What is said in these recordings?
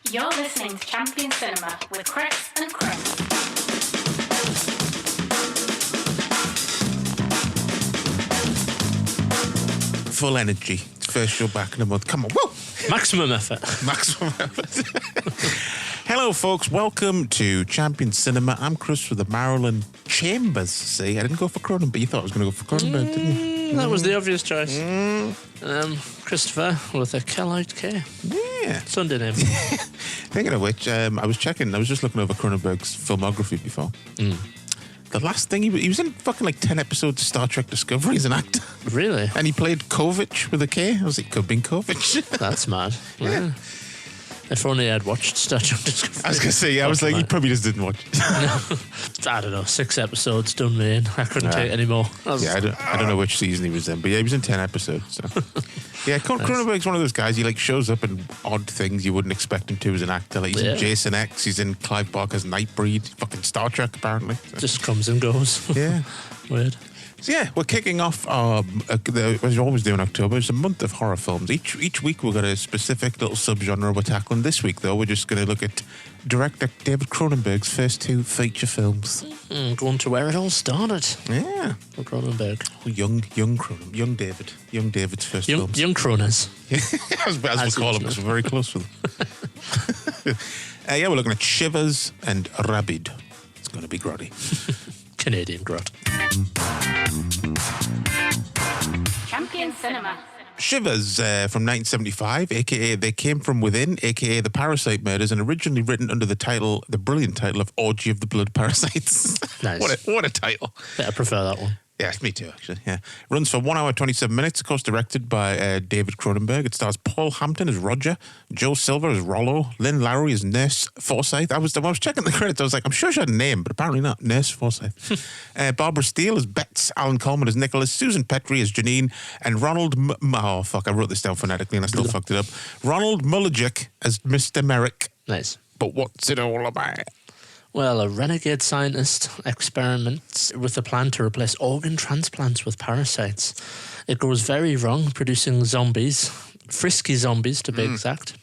You're listening to Champion Cinema with Chris and Chris. Full energy. First show back in a month. Come on, woo! Maximum effort. Maximum effort. Hello, folks. Welcome to Champion Cinema. I'm Chris with the Marilyn Chambers. See, I didn't go for Cronenberg, but you thought I was going to go for Cronenberg, didn't you? That was the obvious choice. Christopher with a Kellite K. Yeah. Sunday name. Thinking of which, I was just looking over Cronenberg's filmography before. The last thing, he was in fucking like 10 episodes of Star Trek Discovery as an actor. Really? And he played Kovich with a K. I was like, could have been Kovich. That's mad. Yeah. If only I'd watched Star Trek Discovery. I was going to say, I was like, he probably just didn't watch it. No. I don't know, 6 episodes done me in. I couldn't take any more. I don't know which season he was in, but yeah, he was in 10 episodes. So. Yeah, Cronenberg's one of those guys, he like shows up in odd things you wouldn't expect him to as an actor. Like he's in Jason X, he's in Clive Barker's Nightbreed, fucking Star Trek apparently. So. Just comes and goes. Yeah. Weird. So yeah, we're kicking off as we always do in October. It's a month of horror films. Each week we've got a specific little subgenre we're tackling. This week though, we're just going to look at director David Cronenberg's first 2 feature films. Going to where it all started. Yeah, For Cronenberg. Young David's first films. Young Croners. as we call him, because we're very close with him. Yeah, we're looking at Shivers and Rabid. It's going to be grotty. Canadian grot. Champion Cinema. Shivers from 1975, a.k.a. They Came From Within, a.k.a. The Parasite Murders, and originally written under the brilliant title of Orgy of the Blood Parasites. Nice. What a title. Yeah, I prefer that one. Yeah, me too, actually. Yeah, runs for 1 hour 27 minutes. Of course, directed by David Cronenberg. It stars Paul Hampton as Roger, Joe Silver as Rollo, Lynn Lowry as Nurse Forsyth. I was checking the credits. I was like, I'm sure she had a name, but apparently not. Nurse Forsyth. Barbara Steele as Betts, Alan Coleman as Nicholas, Susan Petrie as Janine, and Ronald. I wrote this down phonetically and I still fucked it up. Ronald Mullajic as Mr. Merrick. Nice. But what's it all about? Well, a renegade scientist experiments with a plan to replace organ transplants with parasites. It goes very wrong, producing zombies, frisky zombies to be exact.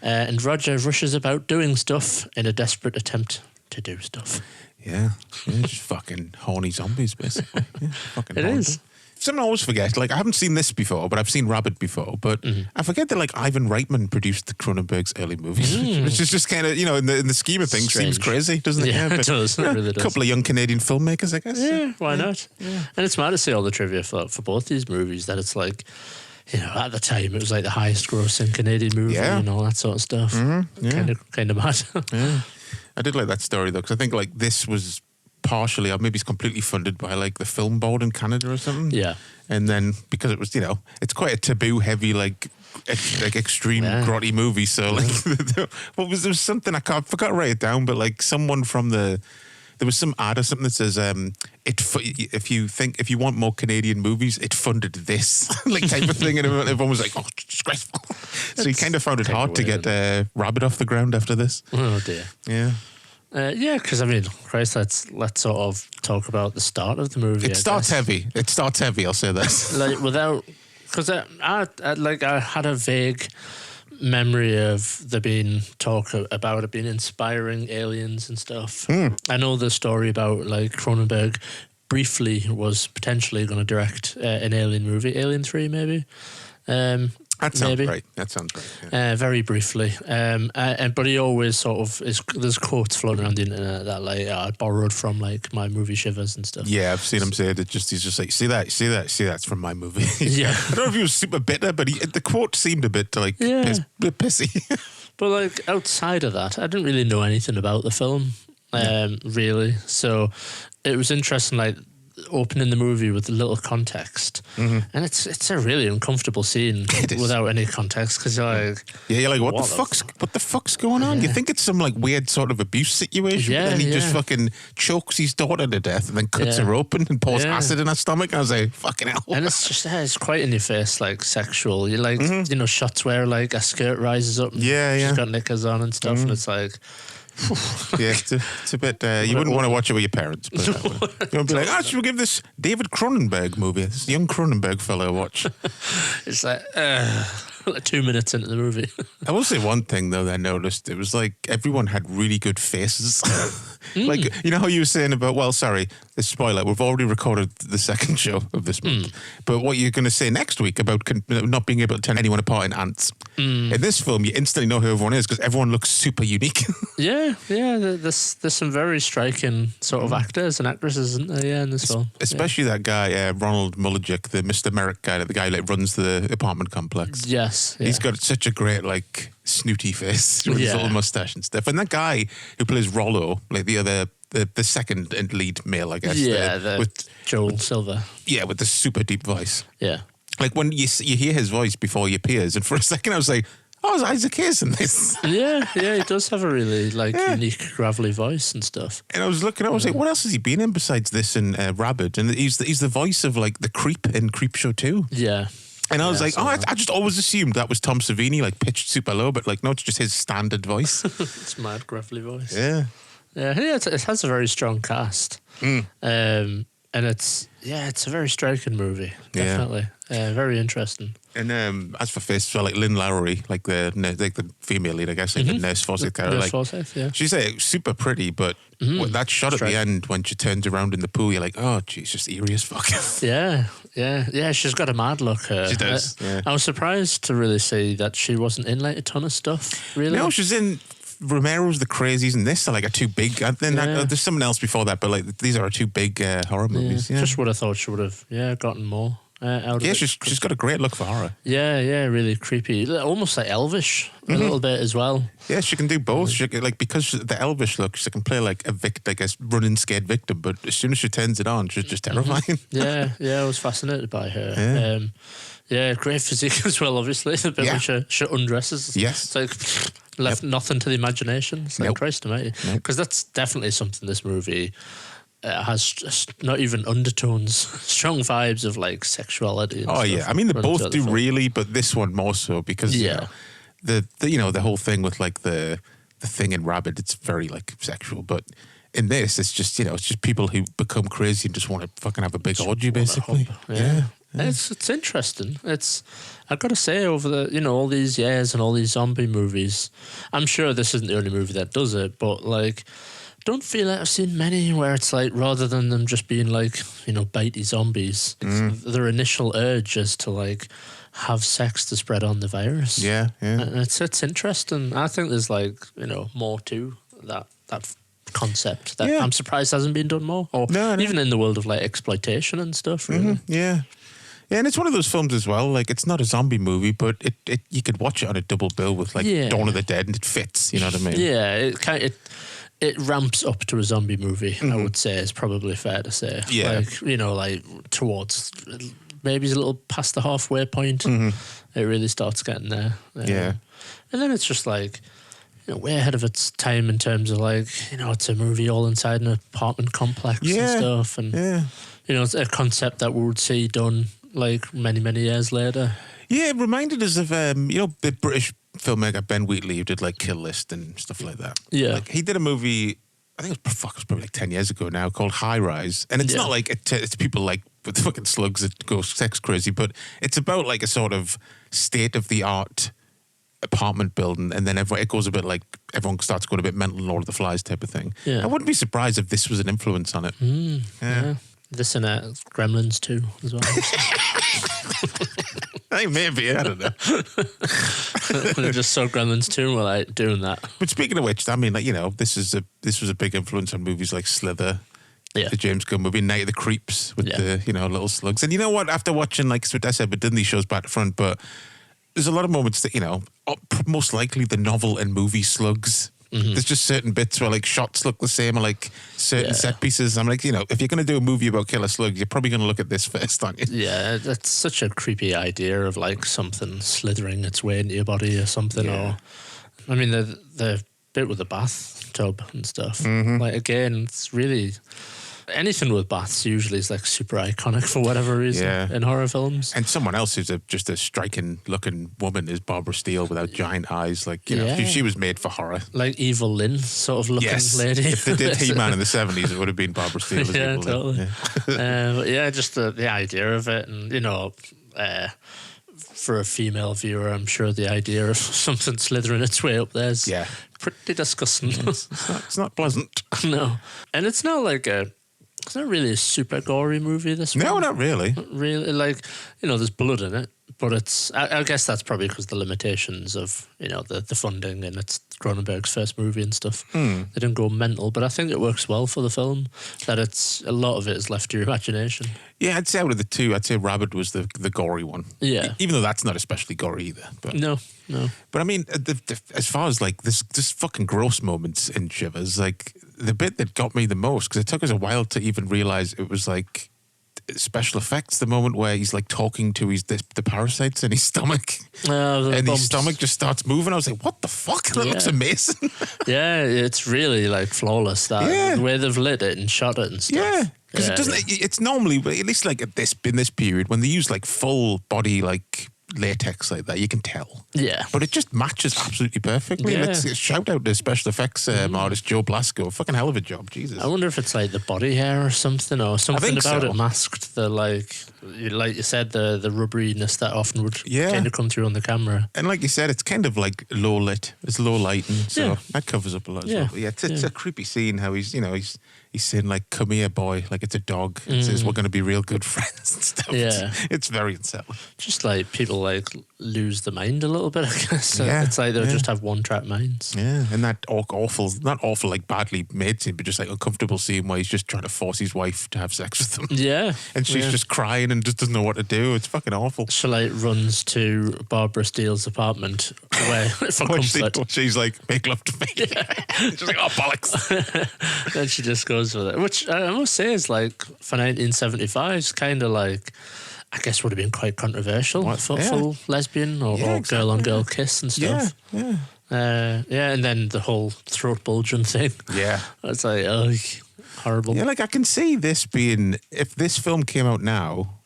And Roger rushes about doing stuff in a desperate attempt to do stuff. Yeah, just fucking horny zombies, basically. Yeah, fucking It horny. is. Something I always forget, like I haven't seen this before, but I've seen Rabid before, but I forget that like Ivan Reitman produced the Cronenberg's early movies, which is just kind of, in the scheme of things, Strange. seems crazy, doesn't it? Yeah, but, it does. It really does. A couple of young Canadian filmmakers, I guess. Yeah, why not? Yeah. And it's mad to see all the trivia for both these movies, that it's like, at the time it was like the highest grossing Canadian movie and all that sort of stuff. Kind of mad. Yeah. I did like that story though, because I think like this was partially, or maybe it's completely funded by like the film board in Canada or something. Yeah. And then because it was, it's quite a taboo heavy, like extreme grotty movie. So like, there was something I forgot to write it down, but like someone from there was some ad or something that says, if you want more Canadian movies, it funded this, like type of thing. And everyone was like, oh, disgraceful. So he kind of found it hard to get Rabid off the ground after this. Oh dear. Yeah. Because Christ, let's sort of talk about the start of the movie. It starts heavy. I'll say that. Because I had a vague memory of there being talk about it being inspiring aliens and stuff. I know the story about like Cronenberg briefly was potentially going to direct an alien movie, Alien 3 maybe. That sounds right. Yeah. Very briefly. But he always sort of there's quotes floating around the internet that like I borrowed from like my movie Shivers and stuff. Yeah, I've seen him say that. He's just like, see that's from my movie. Yeah. I don't know if he was super bitter, but the quote seemed a bit like pissy. But like outside of that, I didn't really know anything about the film, really. So it was interesting, like opening the movie with a little context, and it's a really uncomfortable scene without any context, because you're like, what the fuck's going on? You think it's some like weird sort of abuse situation, but then he just fucking chokes his daughter to death and then cuts her open and pours acid in her stomach. I was like, fucking hell. And it's just it's quite in your face, like sexual. You like shots where like a skirt rises up and she's got knickers on and stuff, and it's like, yeah, it's a bit. You wouldn't want to watch it with your parents. But you won't be like, should we give this David Cronenberg movie, this young Cronenberg fellow, a watch? It's like, like 2 minutes into the movie. I will say one thing though that I noticed. It was like everyone had really good faces. Like, you know how you were saying about, well, sorry, this spoiler, we've already recorded the second show of this month. But what you're going to say next week about not being able to tell anyone apart in Ants. In this film, you instantly know who everyone is because everyone looks super unique. Yeah. There's some very striking sort of actors and actresses, isn't there? Yeah, in this film. Especially that guy, Ronald Mullijuk, the Mr. Merrick guy, the guy that runs the apartment complex. Yes. Yeah. He's got such a great, like, snooty face with his little mustache and stuff. And that guy who plays Rollo, like the second and lead male, I guess. Yeah, with Joel Silver. Yeah, with the super deep voice. Yeah. Like when you hear his voice before he appears, and for a second I was like, oh, it's Isaac Hayes in this. Yeah, he does have a really unique gravelly voice and stuff. And I was looking, I was like, what else has he been in besides this and Rabid? And he's the voice of like the Creep in Creepshow 2. Yeah. And I was like, I just always assumed that was Tom Savini, like pitched super low, but like, no, it's just his standard voice. It's mad gravelly voice. Yeah. Yeah, it has a very strong cast. And it's a very striking movie, definitely. Very interesting. And as for face, so like Lynn Lowry, like the female lead, I guess, like the Nurse Forsyth character, Nurse Forsyth, yeah. She's super pretty, but that shot at the end when she turns around in the pool, you're like, oh, geez, just eerie as fuck. Yeah. She's got a mad look. She does. I was surprised to really see that she wasn't in like a ton of stuff. Really, no, she's in Romero's The Crazies, and this are like a two big. And then there's someone else before that, but like these are two big horror movies. Yeah. Just would have thought she would have gotten more. Out of it. She's got a great look for horror. Yeah, really creepy, almost like elvish a little bit as well. Yeah, she can do both. She can, like, because the elvish look, she can play like a running scared victim, but as soon as she turns it on, she's just terrifying. Yeah, I was fascinated by her. Great physique as well. Obviously, the bit when she undresses. Yes, it's like left nothing to the imagination. It's like Christ almighty, because that's definitely something this movie. Has just not even undertones, strong vibes of like sexuality. And I mean, they both do really, but this one more so because the whole thing with like the thing in Rabid, it's very like sexual, but in this, it's just people who become crazy and just want to fucking have a big orgy, basically. Yeah. It's interesting. I've got to say, over the all these years and all these zombie movies, I'm sure this isn't the only movie that does it, but like. Don't feel like I've seen many where it's like rather than them just being like bitey zombies, it's their initial urge is to like have sex to spread on the virus. Yeah. And it's interesting. I think there's like more to that concept that I'm surprised hasn't been done more, or even in the world of like exploitation and stuff. Really. Yeah, and it's one of those films as well. Like, it's not a zombie movie, but it you could watch it on a double bill with like Dawn of the Dead, and it fits. You know what I mean? Yeah, it ramps up to a zombie movie, I would say, is probably fair to say. Yeah. Like towards maybe a little past the halfway point, it really starts getting there. And then it's just like, way ahead of its time in terms of like, it's a movie all inside an apartment complex and stuff. And, it's a concept that we would see done like many, many years later. Yeah, it reminded us of, the British filmmaker Ben Wheatley, who did like Kill List and stuff like that. Yeah. Like, he did a movie, I think it was probably like 10 years ago now, called High Rise. And it's not like it's people like with fucking slugs that go sex crazy, but it's about like a sort of state-of-the-art apartment building, and then it goes a bit like everyone starts going a bit mental, Lord of the Flies type of thing. Yeah. I wouldn't be surprised if this was an influence on it. Yeah. This and Gremlins too, as well. Hey, maybe, I don't know. We just saw Gremlins 2 and we're like doing that. But speaking of which, I mean, like, this was a big influence on movies like Slither, the James Gunn movie, Night of the Creeps with the little slugs. And you know what? After watching, like I said, but didn't these shows back to front, but there's a lot of moments that most likely the novel and movie slugs. There's just certain bits where like shots look the same, or like certain set pieces. I'm like, if you're going to do a movie about killer slugs, you're probably going to look at this first, aren't you? Yeah, that's such a creepy idea of like something slithering its way into your body or something. Yeah. Or, I mean, the bit with the bathtub and stuff. Like, again, it's really anything with baths usually is like super iconic for whatever reason in horror films. And someone else who's just a striking looking woman is Barbara Steele without giant eyes. Like, she was made for horror. Like Evil Lynn sort of looking lady. If they did He-Man in the 70s, it would have been Barbara Steele as Evil totally. Lynn. But just the idea of it, and for a female viewer, I'm sure the idea of something slithering its way up there is pretty disgusting. It's not pleasant. No. And it's not like it's not really a super gory movie, this one. No, not really. Not really. Like, there's blood in it, but I guess that's probably because the limitations of, the funding, and it's Cronenberg's first movie and stuff. They didn't go mental, but I think it works well for the film, that a lot of it is left to your imagination. Yeah, I'd say out of the two, I'd say Rabid was the gory one. Yeah. Even though that's not especially gory either. But. No. But I mean, as far as like this fucking gross moments in Shivers, like the bit that got me the most, because it took us a while to even realize it was like special effects, the moment where he's like talking to the parasites in his stomach, and his stomach just starts moving. I was like, what the fuck? That looks amazing. Yeah, it's really like flawless, the way they've lit it and shot it and stuff. Yeah, because it doesn't. It's normally, at least like in this period, when they use like full body like latex like that, you can tell. Yeah. But it just matches absolutely perfectly. Yeah. Let's shout out to special effects artist Joe Blasco. Fucking hell of a job, Jesus. I wonder if it's like the body hair or something, or something about it masked the like you said, the rubberiness that often would kind of come through on the camera. And like you said, it's kind of like low lit. It's low lighting, so that covers up a lot as well. But it's a creepy scene how he's saying like, come here boy, like it's a dog. It says we're going to be real good friends and stuff. Yeah. It's very unsettling. Just like people like lose the mind a little bit, I guess. It's like they'll just have one-track minds. Yeah, and that awful, not awful like badly made scene, but just like uncomfortable scene where he's just trying to force his wife to have sex with him. Yeah. And she's just crying and just doesn't know what to do. It's fucking awful. She like runs to Barbara Steele's apartment where for comfort. She's like, make love to me. She's like, oh bollocks. Then she just goes with it, which I must say is like for 1975 is kind of like, I guess would have been quite controversial for full lesbian or girl on girl kiss and stuff. Yeah. And then the whole throat bulging thing. Yeah. It's like, oh, horrible. Yeah, like I can see this being, if this film came out now,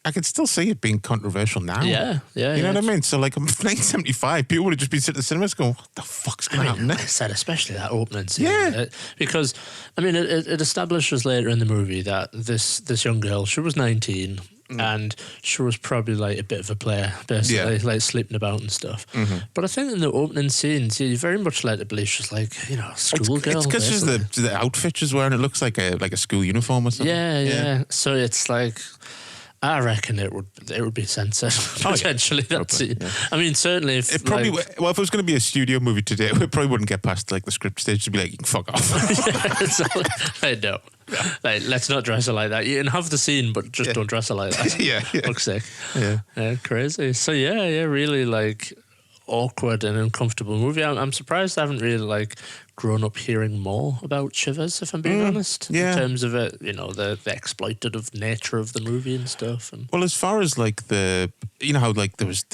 I could still see it being controversial now. Yeah. You know what I mean? So like in 1975, people would have just been sitting at the cinemas going, what the fuck's going to happen Like I next? said, especially that opening scene. Yeah. Because, I mean, it establishes later in the movie that this young girl, she was 19, and she was probably like a bit of a player, basically, like sleeping about and stuff. But I think in the opening scenes, you very much let it believe she's like, a schoolgirl. It's because just the outfit she's wearing, it looks like a school uniform or something. Yeah. So it's like, I reckon it would be censored potentially. That scene. Yeah. I mean, certainly if it probably if it was going to be a studio movie today, it probably wouldn't get past like the script stage to be like, you can fuck off. No. Like, let's not dress her like that. You can have the scene, but just don't dress her like that. yeah. Fuck's sake. Yeah, crazy. So really like awkward and uncomfortable movie. I'm surprised I haven't really like grown up hearing more about Shivers, if I'm being honest. Yeah. In terms of it, the exploitative nature of the movie and stuff. And well, as far as like how like there was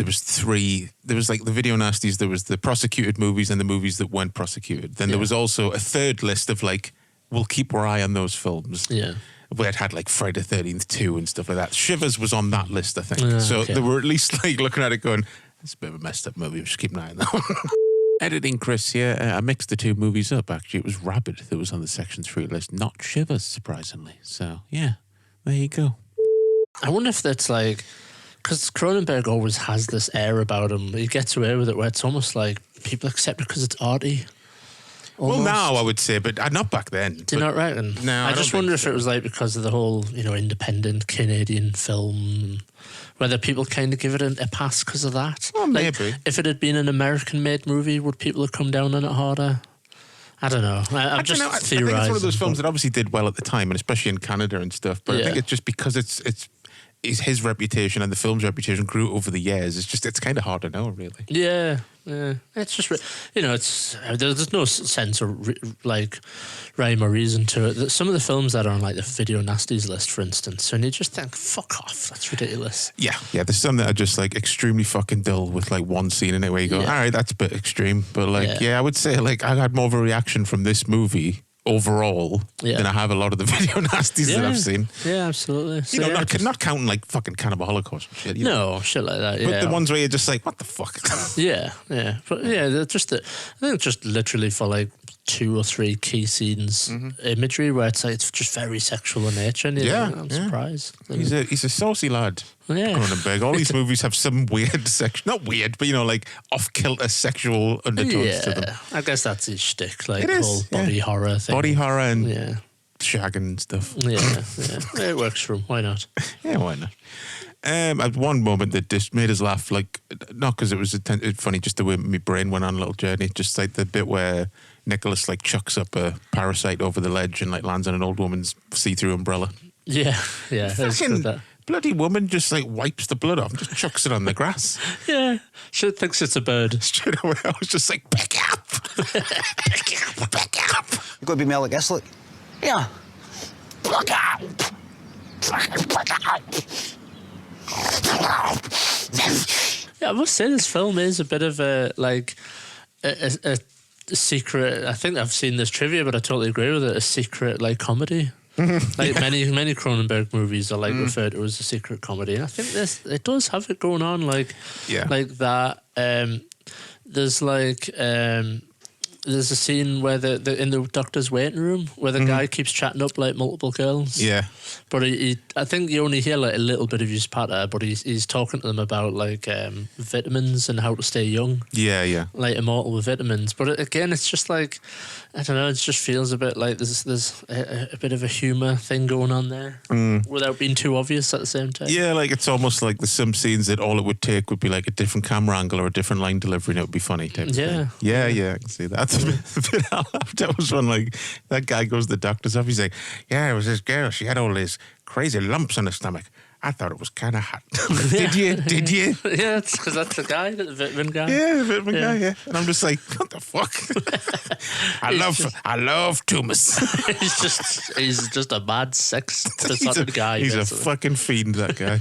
like the video nasties, there was the prosecuted movies and the movies that weren't prosecuted. Then there was also a third list of like, we'll keep our eye on those films. Yeah. Where it had like Friday the 13th 2 and stuff like that. Shivers was on that list, I think. So they were at least like looking at it going, it's a bit of a messed up movie. Just keep an eye on that one. Editing Chris here. I mixed the two movies up, actually. It was Rabid that was on the Section 3 list, not Shivers, surprisingly. So, yeah, there you go. I wonder if that's like, because Cronenberg always has this air about him. He gets away with it where it's almost like people accept it because it's arty. Almost. Well, now I would say, but not back then. Do you not reckon? No, I just wonder if it was like because of the whole, independent Canadian film, whether people kind of give it a pass because of that. Well, like, maybe. If it had been an American-made movie, would people have come down on it harder? I don't know. I'm just theorising. I think it's one of those films that obviously did well at the time, and especially in Canada and stuff. But I think it's just because it's his reputation and the film's reputation grew over the years. It's kind of hard to know, really. Yeah. It's just, it's there's no sense or like rhyme or reason to it. Some of the films that are on like the video nasties list, for instance, and you just think, fuck off, that's ridiculous. Yeah. There's some that are just like extremely fucking dull with like one scene in it where you go, all right, that's a bit extreme. But like, I would say like I had more of a reaction from this movie overall than I have a lot of the video nasties that I've seen. Yeah, absolutely. So not counting like fucking Cannibal Holocaust and shit. No, shit like that. But the ones where you're just like, what the fuck? Yeah. But they're just I think just literally for like 2 or 3 key scenes imagery where it's just very sexual in nature. And I'm surprised. He's a saucy lad. Yeah. Cronenberg. All these movies have some weird not weird, but like off-kilter sexual undertones to them. I guess that's his shtick, like It the is, whole body horror thing. Body horror and shagging and stuff. Yeah. It works for him. Why not? Yeah, why not? At one moment that just made us laugh, like, not because it was funny, just the way my brain went on a little journey, just like the bit where Nicholas like chucks up a parasite over the ledge and like lands on an old woman's see-through umbrella. Yeah. That's Fucking good, that. bloody woman just like wipes the blood off and just chucks it on the grass. Yeah. She thinks it's a bird. Straight away, I was just like, back up! Back up! You gotta be more like this, look. Yeah. Back up! Back up! Yeah, I must say this film is a bit of a secret. I think I've seen this trivia, but I totally agree with it. A secret like comedy. Like many Cronenberg movies are like referred to as a secret comedy. And I think it does have it going on like that. There's a scene where the in the doctor's waiting room where the guy keeps chatting up like multiple girls. Yeah. But I think you only hear like a little bit of his patter, but he's talking to them about like vitamins and how to stay young. Yeah. Like immortal with vitamins. But again, it's just like, I don't know, it just feels a bit like there's a bit of a humour thing going on there without being too obvious at the same time. Yeah, like it's almost like there's some scenes that all it would take would be like a different camera angle or a different line delivery and it would be funny type of thing. Yeah, I can see that. That was one like, that guy goes to the doctor's office, he's like, yeah, it was this girl, she had all these crazy lumps on her stomach. I thought it was kind of hot. Did you? Yeah, it's because that's the guy, the vitamin guy. Yeah, the vitamin guy, yeah. And I'm just like, what the fuck? I love tumors. he's just a mad sex besotted guy. He's basically a fucking fiend, that guy.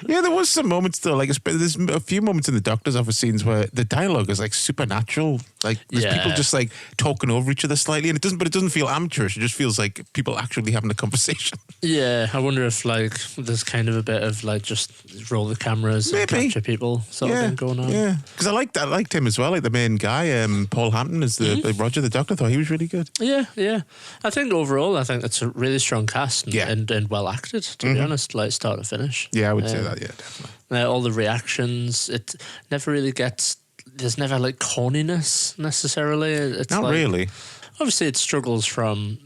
Yeah, there was some moments though, like there's a few moments in the doctor's office scenes where the dialogue is like supernatural. Like there's people just like talking over each other slightly, and it doesn't feel amateurish. It just feels like people actually having a conversation. Yeah, I wonder if like there's kind of a bit of like just roll the cameras and capture people sort of thing going on. Yeah, because I liked him as well, like the main guy, Paul Hampton as the Roger the Doctor. I thought he was really good. Yeah. I think overall, it's a really strong cast and well acted, to be honest, like start to finish. Yeah, I would say that, yeah, definitely. All the reactions, it never really gets, there's never like corniness necessarily. It's not like, really. Obviously it struggles from,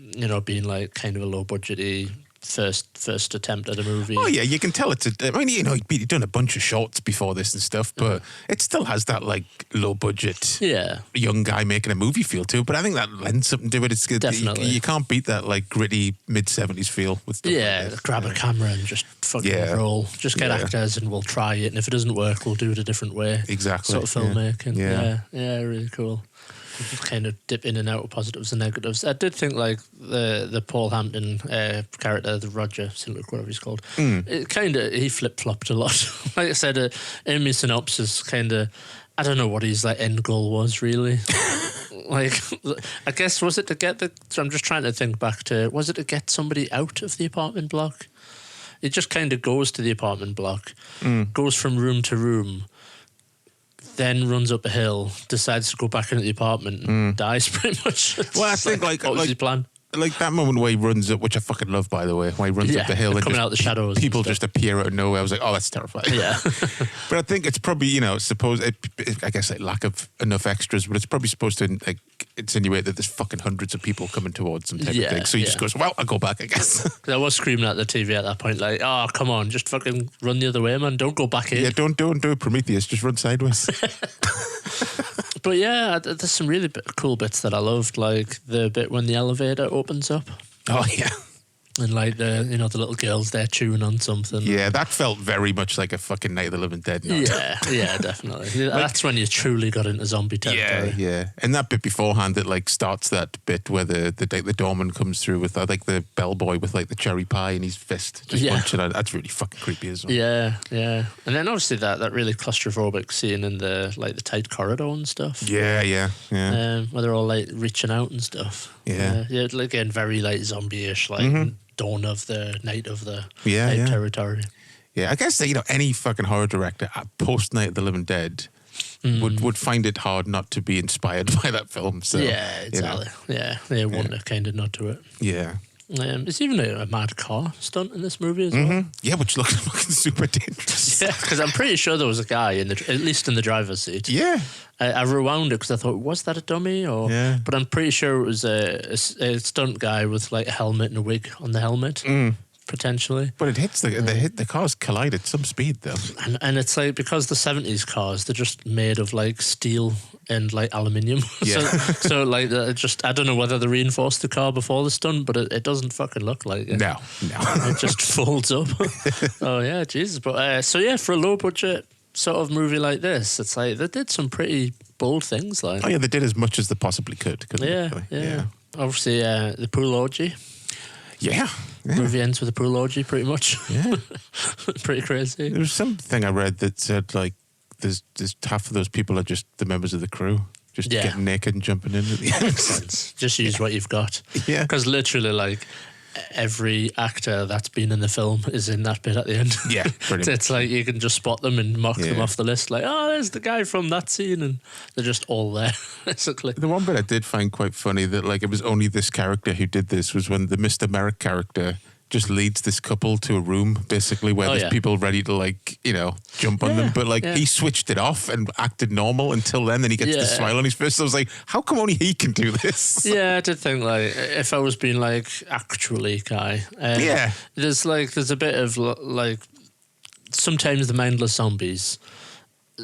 being like kind of a low budgety first attempt at a movie. Oh yeah, you can tell it's he'd done a bunch of shorts before this and stuff, but it still has that like low budget young guy making a movie feel to it. But I think that lends something to it. It's good. Definitely. You can't beat that like gritty mid-70s feel with stuff like this. Grab a camera and just fucking roll. Just get actors and we'll try it, and if it doesn't work we'll do it a different way. Exactly. Sort of filmmaking. Yeah, really cool. Kind of dip in and out of positives and negatives. I did think like the Paul Hampton character, the Roger, whatever he's called, it kind of, he flip-flopped a lot. Like I said, in my synopsis, kind of, I don't know what his like end goal was really. Like, I guess, was it to get so I'm just trying to think back to, was it to get somebody out of the apartment block? It just kind of goes to the apartment block, goes from room to room, then runs up a hill, decides to go back into the apartment and dies pretty much. Well, I think like what was his plan? Like that moment where he runs up, which I fucking love, by the way, where he runs up the hill and coming out of the shadows. People just appear out of nowhere. I was like, oh, that's terrifying. Yeah. But I think it's probably, I guess like lack of enough extras, but it's probably supposed to like insinuate that there's fucking hundreds of people coming towards him type of thing. So he just goes, well, I'll go back, I guess. I was screaming at the TV at that point, like, oh, come on, just fucking run the other way, man. Don't go back in. Yeah, don't do it, Prometheus. Just run sideways. But yeah, there's some really cool bits that I loved, like the bit when the elevator opens up. Oh, yeah. And like the little girls there chewing on something. Yeah, that felt very much like a fucking Night of the Living Dead note. Yeah, definitely. That's when you truly got into zombie territory. Yeah. And that bit beforehand, it like starts that bit where the doorman comes through with like the bellboy with like the cherry pie in his fist, just punching out. That's really fucking creepy as well. Yeah. And then obviously that really claustrophobic scene in the like the tight corridor and stuff. Yeah. Where they're all like reaching out and stuff. Yeah. Again, very like zombie-ish, like dawn of the night of the night territory. Yeah, I guess that, any fucking horror director post Night of the Living Dead would find it hard not to be inspired by that film. So Yeah, exactly. Yeah, they want to kind of not do it. Yeah. There's even a mad car stunt in this movie as well. Yeah, which looks fucking super dangerous. Yeah, because I'm pretty sure there was a guy at least in the driver's seat. Yeah. I rewound it because I thought, was that a dummy? Yeah. But I'm pretty sure it was a stunt guy with like a helmet and a wig on the helmet, potentially. But it hits the cars collide at some speed though. And it's like, because the 70s cars, they're just made of like steel and like aluminium. Yeah. so like I don't know whether they reinforced the car before the stunt, but it doesn't fucking look like it. No. It just folds up. Oh yeah, Jesus. But so yeah, for a low budget sort of movie like this, it's like they did some pretty bold things. Like, Oh yeah, they did as much as they possibly could. Couldn't they? Yeah. Obviously, the pool orgy. Yeah. Movie ends with a pool orgy, pretty much. Yeah. Pretty crazy. There was something I read that said like there's half of those people are just the members of the crew, just getting naked and jumping in at the end. Makes sense. Just use what you've got. Yeah. Because literally, like, every actor that's been in the film is in that bit at the end. Yeah, pretty It's like you can just spot them and mark them off the list. Like, oh, there's the guy from that scene, and they're just all there, basically. The one bit I did find quite funny that like it was only this character who did this was when the Mr. Merrick character just leads this couple to a room basically where there's people ready to like, jump on them. But like he switched it off and acted normal until then he gets the smile on his face. So I was like, how come only he can do this? Yeah, I did think like if I was being like actually Kai. There's a bit of like sometimes the mindless zombies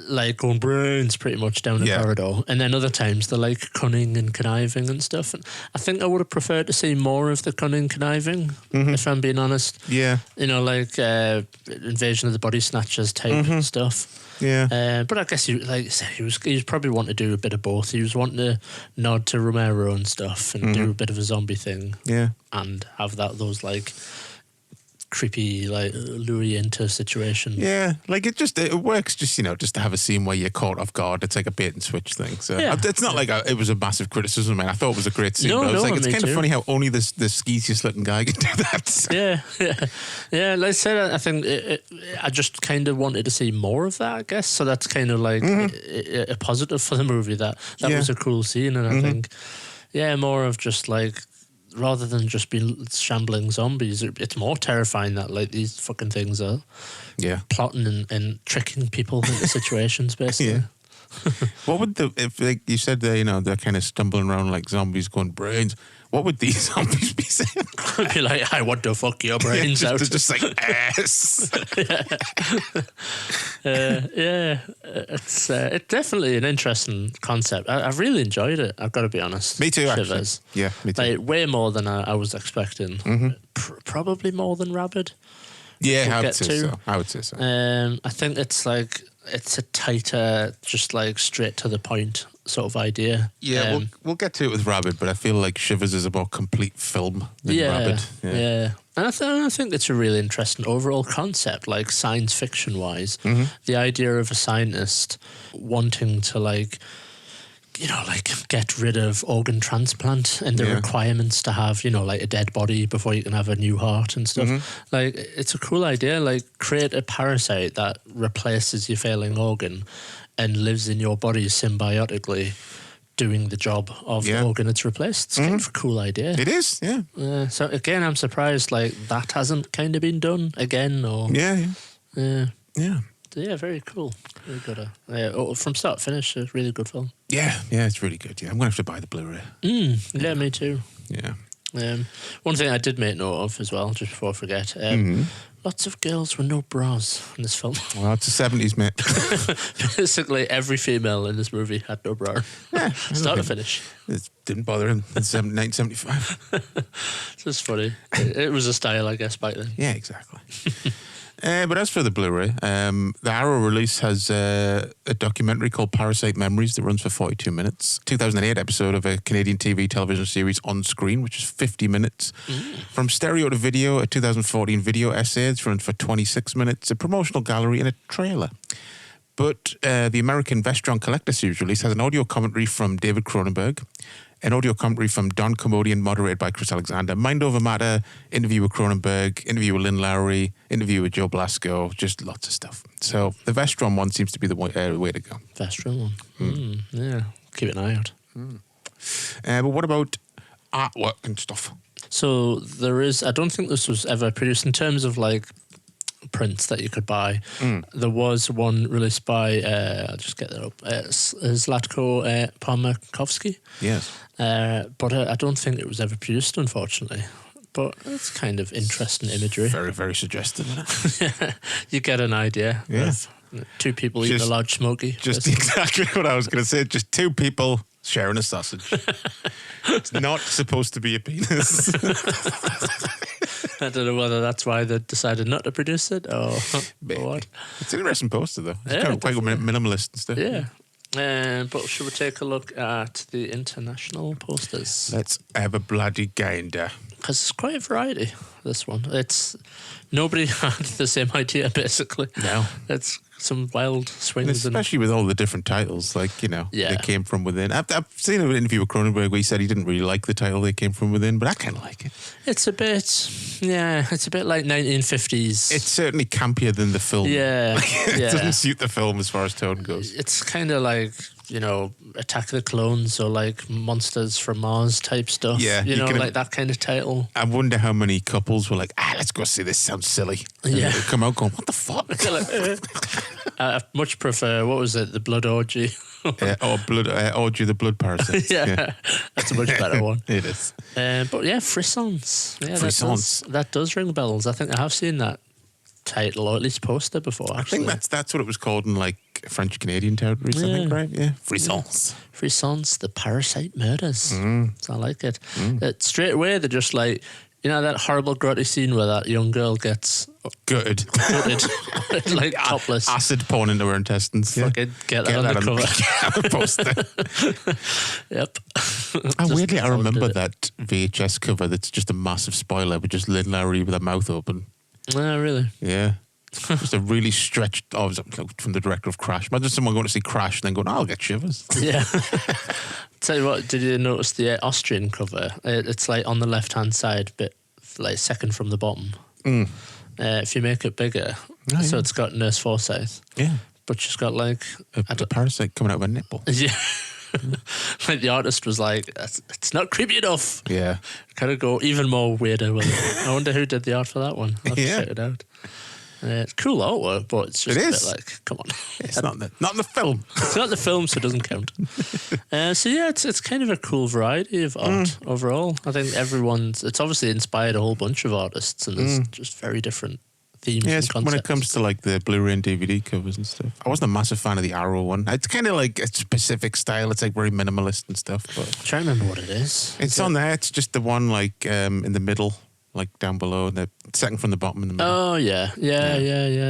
like going brains pretty much down the corridor, and then other times they're like cunning and conniving and stuff. And I think I would have preferred to see more of the cunning conniving, if I'm being honest. Yeah, like Invasion of the Body Snatchers type stuff. Yeah, but I guess he was probably wanting to do a bit of both. He was wanting to nod to Romero and stuff and do a bit of a zombie thing. Yeah, and have those like creepy, like lure you into a situation. Yeah, like it works just to have a scene where you're caught off guard. It's like a bait and switch thing. So it's not like it was a massive criticism. Man, I thought it was a great scene. But I was like, it's kind of funny how only the skeeziest looking guy can do that. Yeah. Like I said, I think I just kind of wanted to see more of that. I guess so. That's kind of like a positive for the movie. That was a cool scene, and I think more of just like, rather than just being shambling zombies, it's more terrifying that like these fucking things are plotting and tricking people into situations, basically. What would if like you said they're kind of stumbling around like zombies going brains, what would these zombies be saying? I'd be like, I want to fuck your brains out. Just like ass. It's definitely an interesting concept. I've really enjoyed it. I've got to be honest. Me too, Shivers. Actually. Yeah, me too. Like, way more than I was expecting. Probably more than Rabid. Yeah, I would say so. I think it's like it's a tighter, just like straight to the point sort of idea. Yeah, we'll get to it with Rabid, but I feel like Shivers is a more complete film than Rabid. Yeah. And I think it's a really interesting overall concept, like science fiction wise. The idea of a scientist wanting to like get rid of organ transplant and the requirements to have, like a dead body before you can have a new heart and stuff. Like, it's a cool idea. Like, create a parasite that replaces your failing organ and lives in your body symbiotically, doing the job of the organ it's replaced. It's kind of a cool idea. It is, yeah. So again, I'm surprised like that hasn't kind of been done again. Or yeah. Yeah, very cool. Very good. From start to finish, a really good film. Yeah, it's really good. Yeah, I'm going to have to buy the Blu-ray. Yeah, me too. Yeah. One thing I did make note of as well, just before I forget, lots of girls with no bras in this film. Well, it's the 70s, mate. Basically, every female in this movie had no bra. Yeah, start to finish. It didn't bother him in 1975. It's just funny. It was a style, I guess, back then. Yeah, exactly. But as for the Blu-ray, the Arrow release has a documentary called Parasite Memories that runs for 42 minutes. 2008 episode of a Canadian television series On Screen, which is 50 minutes. From stereo to video, a 2014 video essay. It runs for 26 minutes, a promotional gallery, and a trailer. But the American Vestron Collector Series release has an audio commentary from David Cronenberg, An audio commentary from Don Commodian, moderated by Chris Alexander. Mind Over Matter, interview with Cronenberg, interview with Lynn Lowry, interview with Joe Blasco, just lots of stuff. So the Vestron one seems to be the way to go. Vestron one. Yeah, keep an eye out. But what about artwork and stuff? So there is, I don't think this was ever produced in terms of like prints that you could buy. There was one released by, I'll just get that up, Zlatko Parmakovsky. Yes. But I don't think it was ever produced, unfortunately. But it's kind of interesting imagery. Very, very suggestive, isn't it? You get an idea. Yeah. Of two people eating a large smoky. Just exactly what I was going to say. Just two people sharing a sausage. It's not supposed to be a penis. I don't know whether that's why they decided not to produce it or what. It's an interesting poster, though. It's Yeah, kind of quite definitely. minimalist and stuff. Yeah. But should we take a look at the international posters? Let's have a bloody gander. Because it's quite a variety, this one. It's nobody had the same idea, basically. No. It's some wild swings. Especially with all the different titles, like, they came from within. I've seen an interview with Cronenberg where he said he didn't really like the title They Came From Within, but I kind of like it. It's a bit like 1950s. It's certainly campier than the film. Yeah. It doesn't suit the film as far as tone goes. It's kind of like, Attack of the Clones or like Monsters from Mars type stuff. Yeah, like that kind of title. I wonder how many couples were like, let's go see this, sounds silly. And Yeah. they come out going, what the fuck? I much prefer, what was it, the Blood Orgy? Orgy the Blood Parasites. Yeah, that's a much better one. It is. But yeah, Frissons. Yeah, Frissons. That does ring bells. I think I have seen that title or at least poster before, actually. I think that's what it was called in like French Canadian territories, I think, right? Yeah. Frissons. Frissons, the Parasite Murders. So I like it. Straight away, they're just like, that horrible grotty scene where that young girl gets Gutted. like topless. Acid pouring into her intestines. Fucking get that on the cover. Poster. Yep. I remember that VHS cover that's just a massive spoiler with just Lynn Lowry with her mouth open. Oh, really? Yeah. Just a really stretched, from the director of Crash. Imagine someone going to see Crash and then going, I'll get Shivers. Yeah. Tell you what, did you notice the Austrian cover? It's like on the left-hand side, but like second from the bottom. If you make it bigger, so it's got Nurse Forsyth. Yeah. But she's got like... a parasite coming out of her nipple. Yeah. Like the artist was like, it's not creepy enough. Yeah. Kind of go even more weirder with it. I wonder who did the art for that one. I'll have to check it out. It's cool artwork, but it's just a bit like, come on. It's not in the film. It's not the film, so it doesn't count. So yeah, it's kind of a cool variety of art overall. I think it's obviously inspired a whole bunch of artists, and there's just very different themes and concepts. When it comes to like the Blu-ray and DVD covers and stuff. I wasn't a massive fan of the Arrow one. It's kind of like a specific style. It's like very minimalist and stuff. But I'm trying to remember what it is. It's on there. It's just the one like in the middle, like down below, the second from the bottom in the middle. Oh yeah.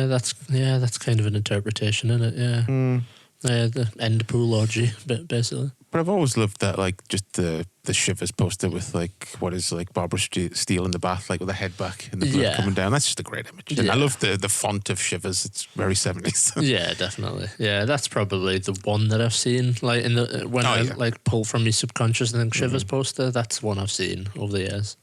That's kind of an interpretation, isn't it? Yeah. The end pool orgy, basically. But I've always loved that, like just the Shivers poster with like what is like Barbara Steele in the bath, like with the head back and the blood coming down. That's just a great image. And I love the font of Shivers. It's very 70s. Yeah, definitely. Yeah, that's probably the one that I've seen. Like when I like pull from my subconscious and think Shivers poster, that's one I've seen over the years.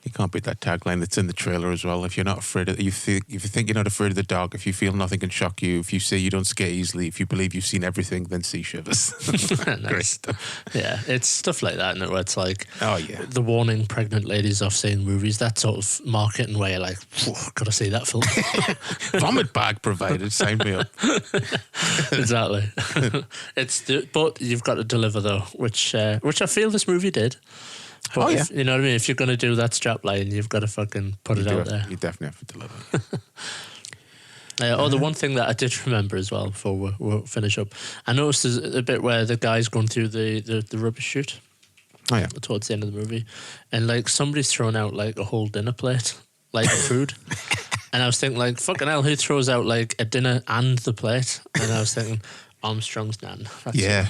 You can't beat that tagline that's in the trailer as well. If you're not afraid of, if you think you're not afraid of the dark, if you feel nothing can shock you, if you say you don't scare easily, if you believe you've seen everything, then see Shivers. Great stuff. Yeah, it's stuff like that, isn't it? Where it's like, the warning pregnant ladies off seeing movies. That sort of marketing where you're like, gotta see that film. Vomit bag provided. Sign me up. Exactly. But you've got to deliver though, which I feel this movie did. But you know what I mean? If you're going to do that strap line, you've got to fucking put it out there. You definitely have to deliver. The one thing that I did remember as well before we'll finish up, I noticed there's a bit where the guy's going through the rubbish chute. Oh yeah. Towards the end of the movie, and like somebody's thrown out like a whole dinner plate, like food. And I was thinking, like, fucking hell, who throws out like a dinner and the plate? And I was thinking, Armstrong's nan.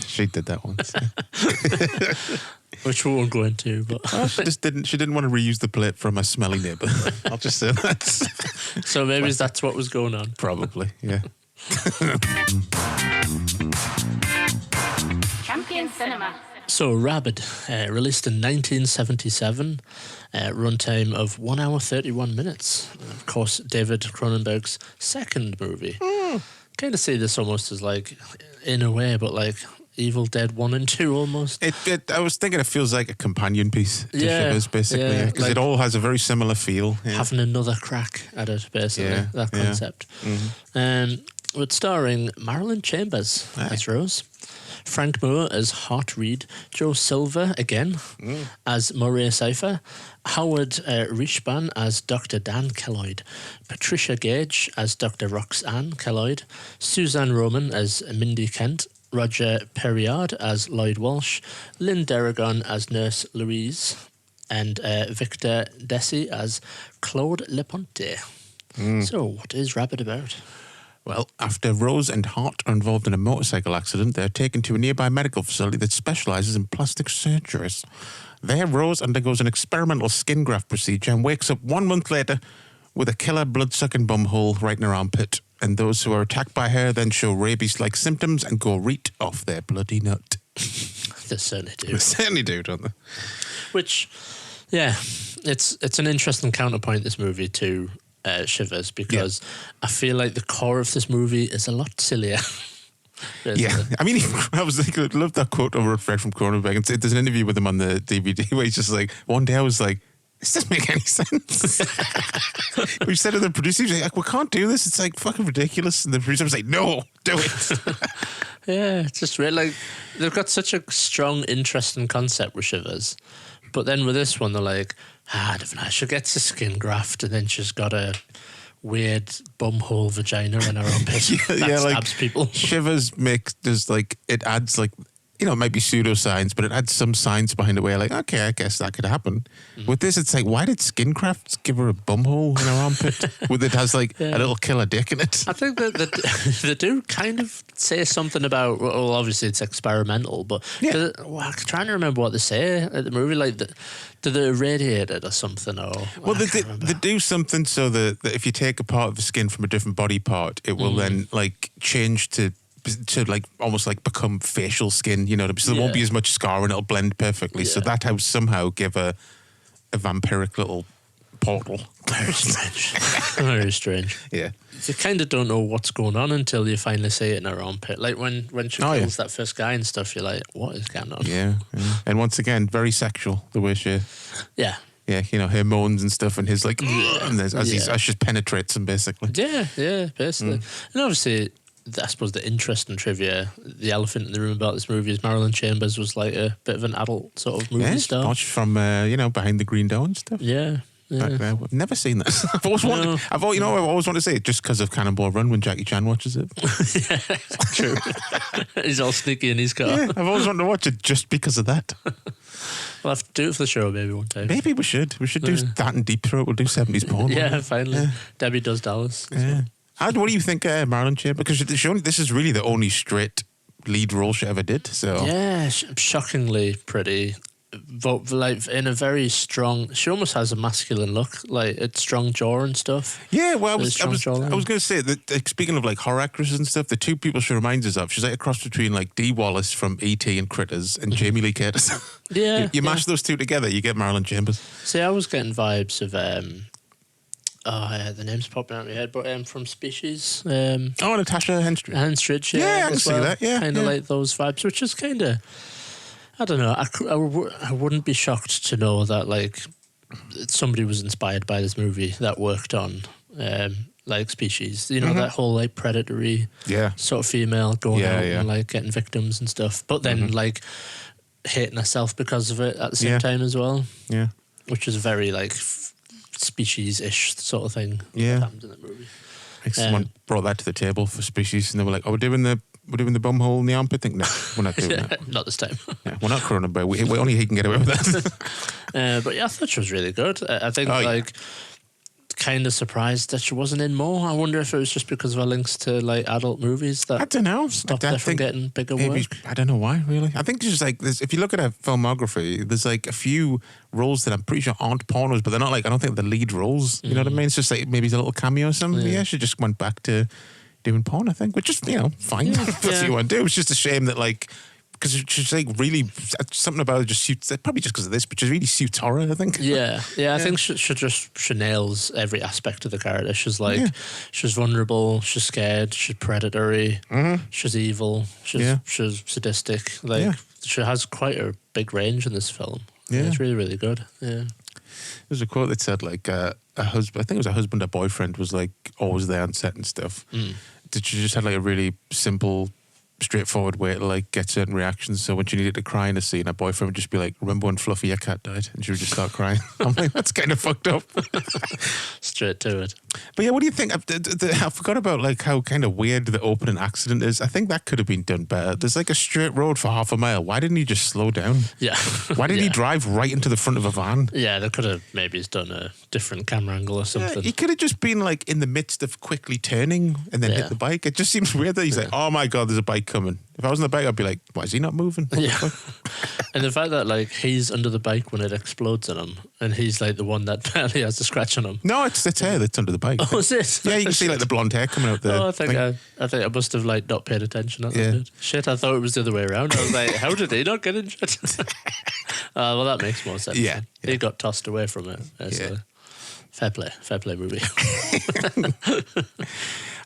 She did that once. Which we won't go into, but she didn't want to reuse the plate from a smelly neighbour. I'll just say that. So maybe that's what was going on. Probably, yeah. Champion Cinema. So, Rabid, released in 1977, runtime of 1 hour 31 minutes. And of course, David Cronenberg's second movie. Kind of see this almost as like, in a way, but like Evil Dead 1 and 2 almost. I was thinking it feels like a companion piece to Shivers, basically, yeah, because like it all has a very similar feel. Yeah. having another crack at it, basically, Yeah, that yeah. concept. With starring Marilyn Chambers as Rose, Frank Moore as Hart Reed, Joe Silver again as Murray Cypher, Howard Rishban as Dr. Dan Kelloyd, Patricia Gage as Dr. Roxanne Kelloyd, Suzanne Roman as Mindy Kent, Roger Perriard as Lloyd Walsh, Lynn Derrigon as Nurse Louise, and Victor Desi as Claude Leponte. So, what is Rabid about? Well, after Rose and Hart are involved in a motorcycle accident, they're taken to a nearby medical facility that specialises in plastic surgeries. There, Rose undergoes an experimental skin graft procedure and wakes up 1 month later with a killer blood-sucking bumhole right in her armpit. And those who are attacked by her then show rabies-like symptoms and go right off their bloody nut. They certainly do. They certainly do, don't they? Which, yeah, it's an interesting counterpoint, this movie, to Shivers, because I feel like the core of this movie is a lot sillier. Yeah, I mean, I was like, I love that quote over at Fred from Cronenberg. And there's an interview with him on the DVD where he's just like, one day I was like, this doesn't make any sense. We said to the producer, he was like, we can't do this. It's like fucking ridiculous. And the producer was like, no, do it. Yeah, it's just really like they've got such a strong, interesting concept with Shivers, but then with this one, they're like, I don't know, she gets a skin graft and then she's got a weird bumhole vagina in her armpit that stabs people. Shivers it adds like, you know, it might be pseudoscience, but it adds some science behind it where like, okay, I guess that could happen. With this, it's like, why did skin grafts give her a bumhole in her armpit? With it has like a little killer dick in it. I think that they do kind of say something about, well, obviously it's experimental, but I'm trying to remember what they say at the movie, like, do they irradiate it or something? Or Well, they do something so that if you take a part of the skin from a different body part, it will then like change to like almost like become facial skin, you know, so there won't be as much scar and it'll blend perfectly. So that will somehow give a vampiric little portal. Very strange. Very strange. Yeah. You kind of don't know what's going on until you finally see it in her armpit. Like when she kills that first guy and stuff, you're like, what is going on? Yeah. And once again, very sexual, the way she... Yeah. Yeah, you know, her moans and stuff and his like... and as she penetrates him, basically. Yeah, basically. And obviously... I suppose the interesting trivia, the elephant in the room about this movie is Marilyn Chambers was like a bit of an adult sort of movie star. Watched from Behind the Green Door and stuff. Yeah. Back there. I've never seen that. I've always wanted. I've always wanted to say it just because of Cannonball Run when Jackie Chan watches it. Yeah, true. He's all sneaky in his car. Yeah, I've always wanted to watch it just because of that. We'll have to do it for the show maybe one time. Maybe we should. We should do that in Deep Throat. We'll do 70s porn. Yeah, finally. Yeah. Debbie Does Dallas. Yeah. What do you think, Marilyn Chambers? Because this is really the only straight lead role she ever did. So yeah, shockingly pretty. But like in a very strong, she almost has a masculine look, like it's strong jaw and stuff. Yeah, well, I was going to say that like, speaking of like horror actresses and stuff, the two people she reminds us of, she's like a cross between like Dee Wallace from E.T. and Critters and Jamie Lee Curtis. Yeah, you mash those two together, you get Marilyn Chambers. See, I was getting vibes of the name's popping out of my head, but from Species. Natasha Henstridge. Henstridge, yeah, I can see that. Yeah, kind of like those vibes, which is kind of. I don't know. I wouldn't be shocked to know that like somebody was inspired by this movie that worked on like Species. You know, that whole like predatory sort of female going out and like getting victims and stuff, but then like hating herself because of it at the same time as well. Yeah, which is very like Species-ish sort of thing. Yeah, that happened in the movie. Someone brought that to the table for Species, and they were like, "Oh, we're doing the bum hole in the armpit thing." No, we're not doing that. Not this time. Yeah, we're not Cronenberg. We only he can get away with that. But yeah, I thought she was really good. I think kind of surprised that she wasn't in more. I wonder if it was just because of her links to like adult movies that I don't know. stopped her from getting bigger work. I don't know why, really. I think there's like if you look at her filmography, there's like a few roles that I'm pretty sure aren't pornos, but they're not like, I don't think they're lead roles. You know what I mean? It's just like maybe it's a little cameo or something. Yeah, she just went back to doing porn, I think, which is, fine. That's what you want to do. It's just a shame that like because she's like really something about her just suits. Probably just because of this, but she really suits horror. I think. Yeah. I think she nails every aspect of the character. She's like, she's vulnerable, she's scared, she's predatory, she's evil, she's sadistic. Like she has quite a big range in this film. Yeah, it's really, really good. Yeah. There's a quote that said like a husband, I think it was a husband or boyfriend was like always there on set and stuff. Did she just had like a really simple, straightforward way to like get certain reactions. So when she needed to cry in a scene, her boyfriend would just be like, "Remember when Fluffy, your cat died?" And she would just start crying. I'm like, that's kind of fucked up. Straight to it. But yeah, what do you think? I forgot about like how kind of weird the opening accident is. I think that could have been done better. There's like a straight road for half a mile. Why didn't he just slow down? Yeah. Why did he drive right into the front of a van? Yeah, they could have maybe done a different camera angle or something. He could have just been like in the midst of quickly turning and then hit the bike. It just seems weird that he's like, "Oh my God, there's a bike coming." If I was on the bike, I'd be like, "Why is he not moving?" And the fact that like he's under the bike when it explodes on him, and he's like the one that barely has the scratch on him. No, it's hair that's under the bike. Oh, is it? Yeah, you can see like the blonde hair coming out there. Oh, I think I must have like not paid attention. That's good. Shit, I thought it was the other way around. I was like, how did he not get injured? Well, that makes more sense. Yeah. He got tossed away from it. So fair play movie.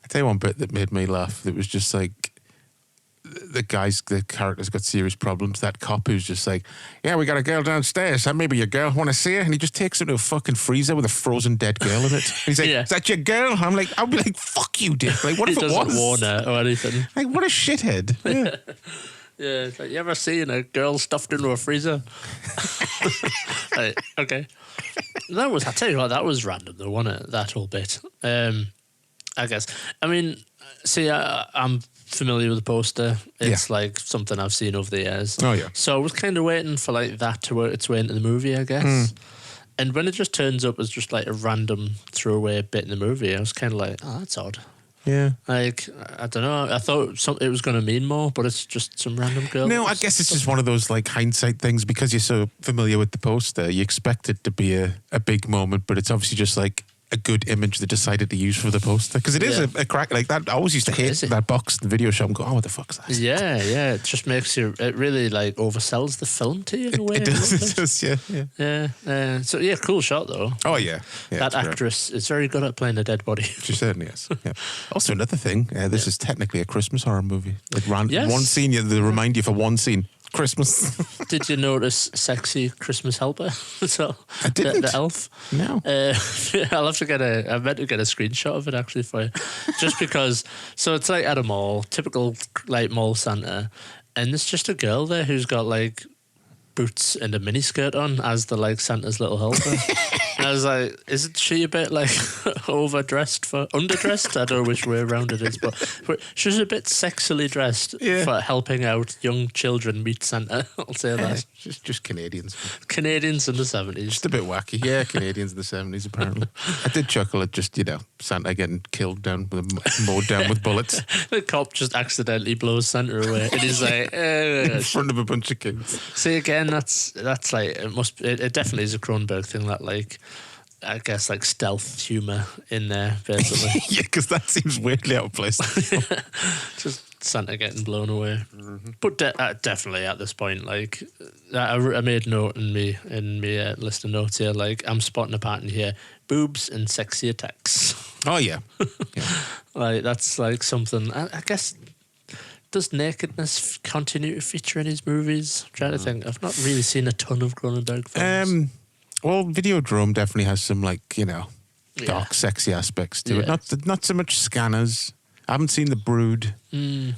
I tell you one bit that made me laugh. That was just like the character's got serious problems. That cop who's just like, "Yeah, we got a girl downstairs. Maybe your girl want to see her?" And he just takes her to a fucking freezer with a frozen dead girl in it. He's like, "Is that your girl?" I'd be like, "Fuck you, dick!" Like, what if it was? He doesn't warn her or anything. Like, what a shithead. Yeah. Yeah, it's like, you ever seen a girl stuffed into a freezer? Like, okay. I tell you what, that was random though, wasn't it? That whole bit. I guess. I mean, see, I'm familiar with the poster. It's like something I've seen over the years. Oh, yeah. So I was kind of waiting for like that to work its way into the movie, I guess. And when it just turns up as just like a random throwaway bit in the movie, I was kind of like, oh, that's odd. Yeah. Like, I don't know. I thought it was going to mean more, but it's just some random girl. No, I guess it's just one of those like hindsight things because you're so familiar with the poster. You expect it to be a big moment, but it's obviously just like a good image they decided to use for the poster because it is a crack like that. I always used to hate that box in the video shop and go, "Oh, what the fuck's that?" Yeah, it just makes it really like oversells the film to you in a way. It does, yeah. So yeah, cool shot though. Oh yeah, that actress is very good at playing a dead body. She certainly is. Yeah. Also, another thing, this is technically a Christmas horror movie. Like one scene, they remind you for one scene. Christmas. Did you notice sexy Christmas helper? So I didn't. The elf. No. I'll have to I meant to get a screenshot of it actually for you, just because. So it's like at a mall, typical like mall Santa, and there's just a girl there who's got like boots and a miniskirt on as the like Santa's little helper. And I was like, isn't she a bit like underdressed? I don't know which way around it is, but she's a bit sexily dressed for helping out young children meet Santa. I'll say that. Just Canadians. Canadians in the 70s. Just a bit wacky. Yeah, Canadians in the 70s apparently. I did chuckle at just, Santa getting mowed down with bullets. The cop just accidentally blows Santa away. And he's like, in front of a bunch of kids. See, again, that's like, it definitely is a Cronenberg thing, that like, I guess like stealth humour in there, basically. Yeah, because that seems weirdly out of place. Just Santa getting blown away. Mm-hmm. But definitely at this point, like, I made note in me list of notes here, like, I'm spotting a pattern here: boobs and sexy attacks. Oh yeah. Like that's like something. I guess. Does nakedness continue to feature in his movies? I'm trying to think. I've not really seen a ton of Cronenberg films. Well, Videodrome definitely has some dark, sexy aspects to it. Not so much Scanners. I haven't seen The Brood.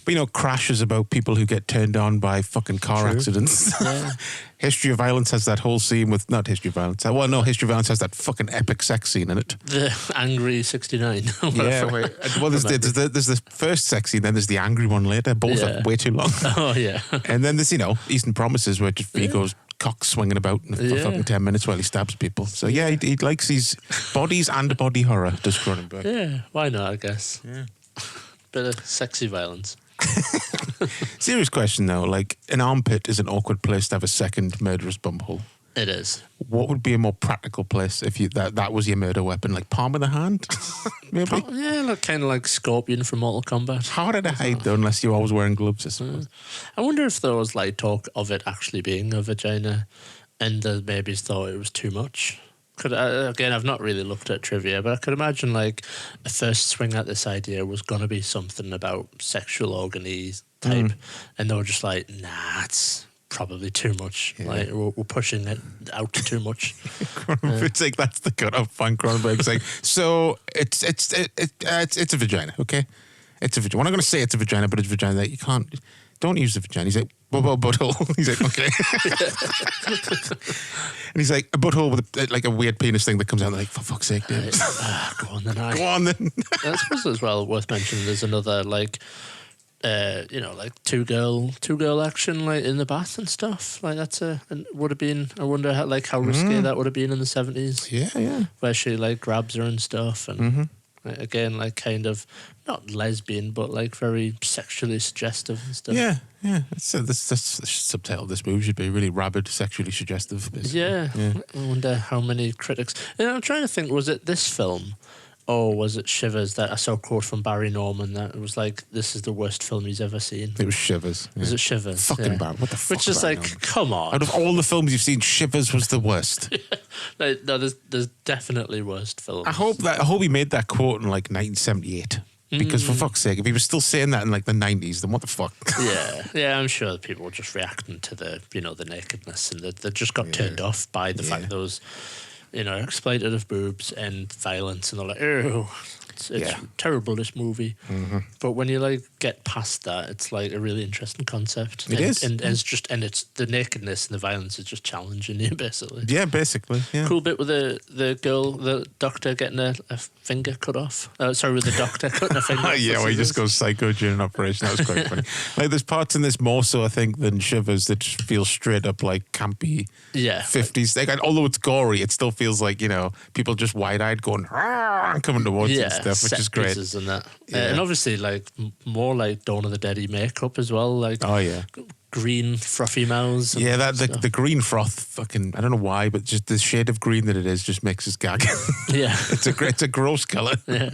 But, Crash is about people who get turned on by fucking car accidents. Yeah. History of Violence has that whole scene with... Not History of Violence. Well, no, History of Violence has that fucking epic sex scene in it. The angry 69. Yeah, wait. Well, there's the first sex scene, then there's the angry one later. Both are way too long. Oh, yeah. And then there's, Eastern Promises where he goes... cock swinging about for fucking 10 minutes while he stabs people. So yeah, he likes these bodies and body horror, does Cronenberg. Yeah, why not, I guess. Yeah. Bit of sexy violence. Serious question though, like an armpit is an awkward place to have a second murderous bumhole. It is. What would be a more practical place if you that was your murder weapon? Like palm of the hand? Maybe? Yeah, like, kind of like Scorpion from Mortal Kombat. How did it hide though, unless you're always wearing gloves, I suppose? I wonder if there was like talk of it actually being a vagina and the babies thought it was too much. Again, I've not really looked at trivia, but I could imagine like a first swing at this idea was going to be something about sexual organ-y type, and they were just like, nah, it's probably too much. Yeah. Like we're pushing it out too much. It's like that's the cut-off point. Cronenberg's like, so it's a vagina, okay? It's a vagina. We're not going to say it's a vagina, but it's a vagina. That you can't. Don't use the vagina. He's like, butthole. He's like, okay. And he's like, a butthole with like a weird penis thing that comes out. Like, for fuck's sake, dude. Go on then. Go on then. I suppose as well worth mentioning. There's another like, like two girl action like in the bath and stuff. Like that's would have been. I wonder how risky that would have been in the 70s. Yeah. Where she like grabs her and stuff and. Again, like kind of not lesbian, but like very sexually suggestive and stuff. Yeah. That's the subtitle of this movie should be really rabid, sexually suggestive. Basically. Yeah. I wonder how many critics. I'm trying to think, was it this film or was it Shivers that I saw a quote from Barry Norman that it was like, this is the worst film he's ever seen? It was Shivers. Yeah. Was it Shivers? Fucking bad. What the fuck? Which is like, come on. Out of all the films you've seen, Shivers was the worst. No, there's definitely worst films. I hope he made that quote in like 1978. Because for fuck's sake, if he was still saying that in like the 90s, then what the fuck? Yeah, I'm sure people were just reacting to the the nakedness and they just got turned off by the fact there was exploitative boobs and violence and they're like, ew, it's terrible, this movie. But when you like get past that, it's like a really interesting concept. It is. And it's just it's the nakedness and the violence is just challenging you basically. Yeah, basically. Yeah. Cool bit with the doctor getting a finger cut off. Sorry, with the doctor cutting a finger off. Yeah, well, he just goes psycho during an operation. That was quite funny. Like, there's parts in this more so, I think, than Shivers that just feel straight up like campy 50s. Like, although it's gory, it still feels like, people just wide-eyed going, and coming towards you and stuff, which is great. And that. And obviously, like, more like Dawn of the Dead makeup as well. Like, oh, yeah. Green, frothy mouths. Yeah, the green froth, fucking, I don't know why, but just the shade of green that it is just makes us gag. Yeah. It's a gross colour. Yeah.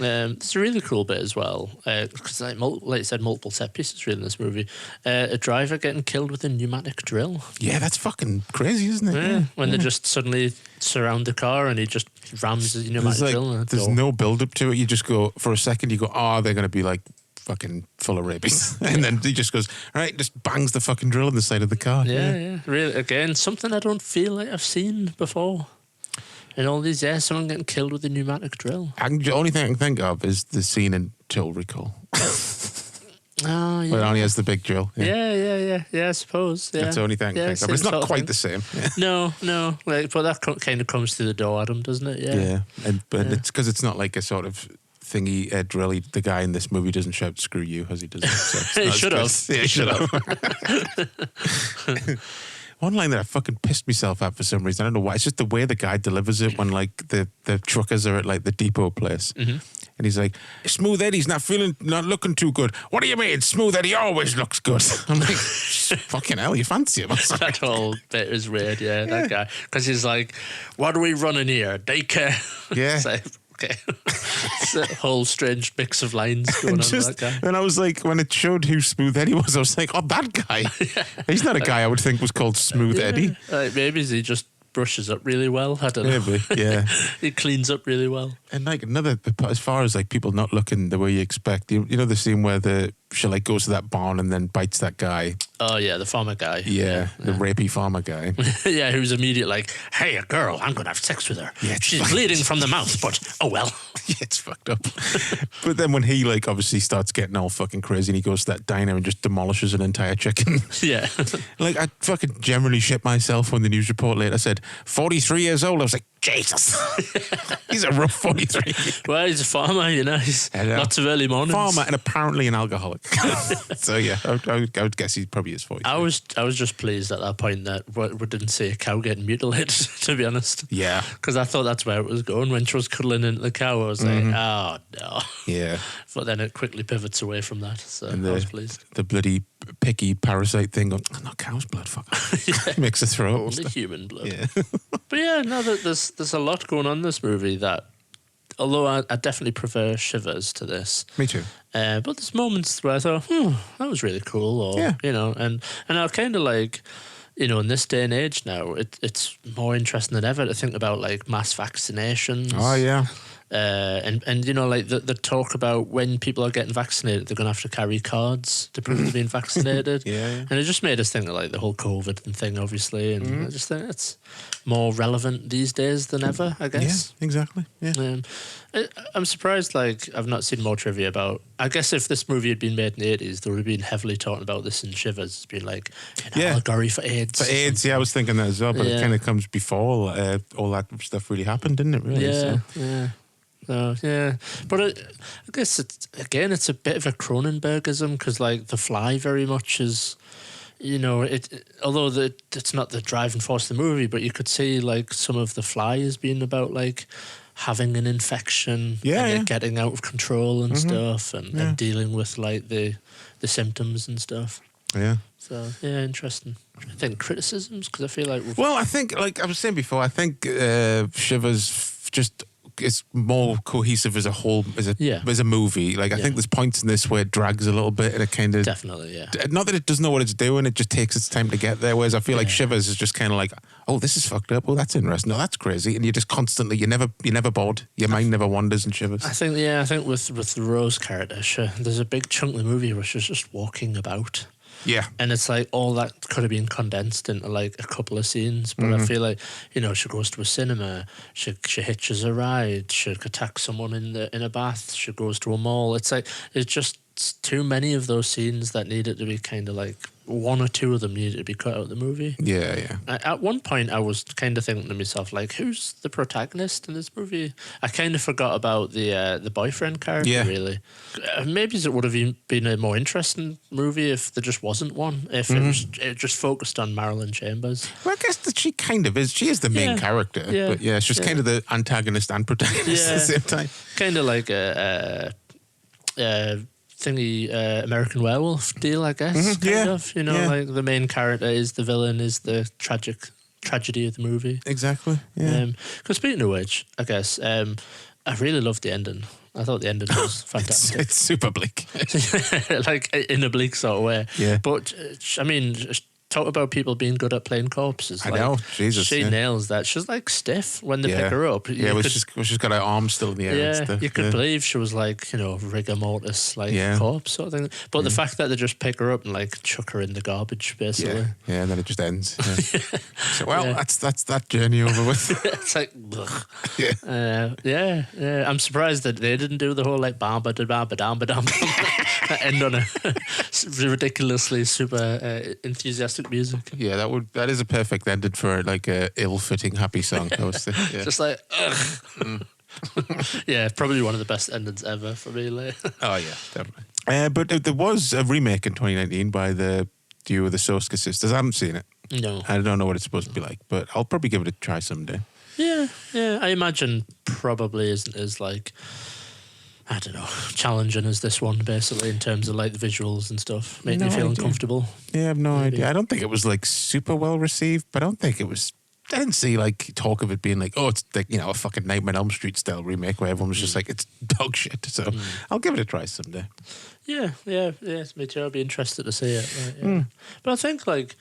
It's a really cool bit as well, because like you said, multiple set pieces really in this movie. A driver getting killed with a pneumatic drill. Yeah, that's fucking crazy, isn't it? Yeah, when they just suddenly surround the car and he just rams the pneumatic drill. There's no build up to it. You just go, for a second, you go, oh, they're going to be like fucking full of rabies. And then he just goes, all right, just bangs the fucking drill on the side of the car. Yeah. Really, again, something I don't feel like I've seen before. In all these years, someone getting killed with a pneumatic drill. The only thing I can think of is the scene in Total Recall. Oh, yeah. Where it only has the big drill. Yeah, I suppose. Yeah. That's the only thing I can think of. It's not quite the same. No. Like, but that kind of comes through the door, Adam, doesn't it? Yeah. But it's because it's not like a sort of thingy drilly. The guy in this movie doesn't shout "screw you" as he does. So He should have. Yeah, he should have. One line that I fucking pissed myself at for some reason. I don't know why. It's just the way the guy delivers it when like the truckers are at like the depot place. And he's like, Smooth Eddie's not looking too good. What do you mean? Smooth Eddie always looks good. I'm like, fucking hell, you fancy him? That whole bit is weird, that guy. Because he's like, what are we running here? Daycare? Yeah. It's like, okay. It's a whole strange mix of lines going on with that guy. And I was like, when it showed who Smooth Eddie was, I was like, oh, that guy. He's not a guy I would think was called Smooth Eddie. Maybe he just brushes up really well. I don't know. Maybe, yeah. He cleans up really well. And like as far as like people not looking the way you expect, you know the scene where she like goes to that barn and then bites that guy. Oh yeah, the farmer guy. Yeah, the rapey farmer guy. Yeah, who's immediately like, hey, a girl, I'm gonna have sex with her. Yeah, she's bleeding from the mouth, but oh well. Yeah, it's fucked up. But then when he like obviously starts getting all fucking crazy and he goes to that diner and just demolishes an entire chicken. Yeah. Like I fucking generally shit myself when the news report later said 43 years old. I was like, Jesus. He's a rough 43. Well, he's a farmer, He's lots of early mornings. Farmer and apparently an alcoholic. So yeah, I would guess he probably movie is 43. I was just pleased at that point that we didn't see a cow getting mutilated, to be honest. Yeah. Because I thought that's where it was going. When she was cuddling into the cow, I was like, oh, no. Yeah. But then it quickly pivots away from that, so I was pleased. The bloody picky parasite thing going, oh, no, cow's blood, fuck. Makes her throw up. Only human blood. Yeah. But yeah, no, there's a lot going on in this movie that, although I definitely prefer Shivers to this. Me too. But there's moments where I thought, that was really cool. Or, Yeah. you know, and I kind of like, you know, in this day and age now, it's more interesting than ever to think about like mass vaccinations. Oh, yeah. And you know, like the talk about when people are getting vaccinated, they're going to have to carry cards to prove they've been vaccinated. Yeah. And it just made us think of like the whole COVID thing, obviously. And I just think it's more relevant these days than ever, I guess. Yeah, exactly. Yeah. I'm surprised, like, I've not seen more trivia about. I guess if this movie had been made in the 80s, they would have been heavily talking about this in Shivers. It's been like an allegory for AIDS. For AIDS, yeah, I was thinking that as well, but it kind of comes before all that stuff really happened, didn't it, really? Yeah, So. yeah. So, yeah. But I guess, it's a bit of a Cronenbergism, because, like, The Fly very much is, you know, although it's not the driving force of the movie, but you could see, like, some of The Fly as being about, like, having an infection and it getting out of control and stuff and dealing with, like, the symptoms and stuff. Yeah. So, yeah, interesting. I think criticisms, because I feel like... Well, I think, like I was saying before, I think Shivers just... is more cohesive as a whole, as a movie. Like, I think there's points in this where it drags a little bit and it kind of... Definitely, yeah. Not that it doesn't know what it's doing, it just takes its time to get there, whereas I feel like Shivers is just kind of like, oh, this is fucked up, oh, that's interesting, no, that's crazy, and you're just constantly, you're never bored. Your mind never wanders in Shivers. I think with the Rose character, there's a big chunk of the movie where she's just walking about. Yeah. And it's like all that could have been condensed into like a couple of scenes. But I feel like, you know, she goes to a cinema, she hitches a ride, she attacks someone in a bath, she goes to a mall. It's like, it's just too many of those scenes that needed to be kind of like, one or two of them needed to be cut out of the movie. Yeah, yeah. At one point, I was kind of thinking to myself, like, who's the protagonist in this movie? I kind of forgot about the boyfriend character, really. Maybe it would have been a more interesting movie if there just wasn't one, if it just focused on Marilyn Chambers. Well, I guess that she kind of is. She is the main character, but she's kind of the antagonist and protagonist at the same time. Kind of like a thingy American Werewolf deal, I guess. Kind of, you know, like the main character is the villain, is the tragedy of the movie. Exactly. Yeah. Because speaking of which, I guess I really loved the ending. I thought the ending was fantastic. It's super bleak, like in a bleak sort of way. Yeah. But I mean, talk about people being good at playing corpses. I know, Jesus. She nails that. She's like stiff when they pick her up. She's got her arm still in the air. Yeah, and stuff. You could believe she was like, you know, rigor mortis, like corpse sort of thing. But the fact that they just pick her up and like chuck her in the garbage, basically. Yeah, and then it just ends. So, that's that journey over with. It's like, I'm surprised that they didn't do the whole like bamba da bamba damba damba end on a ridiculously super enthusiastic music. Yeah, that is a perfect ending for like a ill-fitting happy song. Just like, ugh. Yeah, probably one of the best endings ever for me. Like. Oh yeah, definitely. But there was a remake in 2019 by the duo of the Soska sisters. I haven't seen it. No, I don't know what it's supposed to be like, but I'll probably give it a try someday. Yeah. I imagine probably isn't as like, I don't know, challenging as this one, basically, in terms of like the visuals and stuff. Making you feel uncomfortable. Yeah, I have no idea. I don't think it was like super well received, but I don't think it was. I didn't see like talk of it being like, oh, it's like, you know, a fucking Nightmare on Elm Street style remake where everyone was just like, it's dog shit. So I'll give it a try someday. Yeah, me too. I'd be interested to see it. Right, But I think like,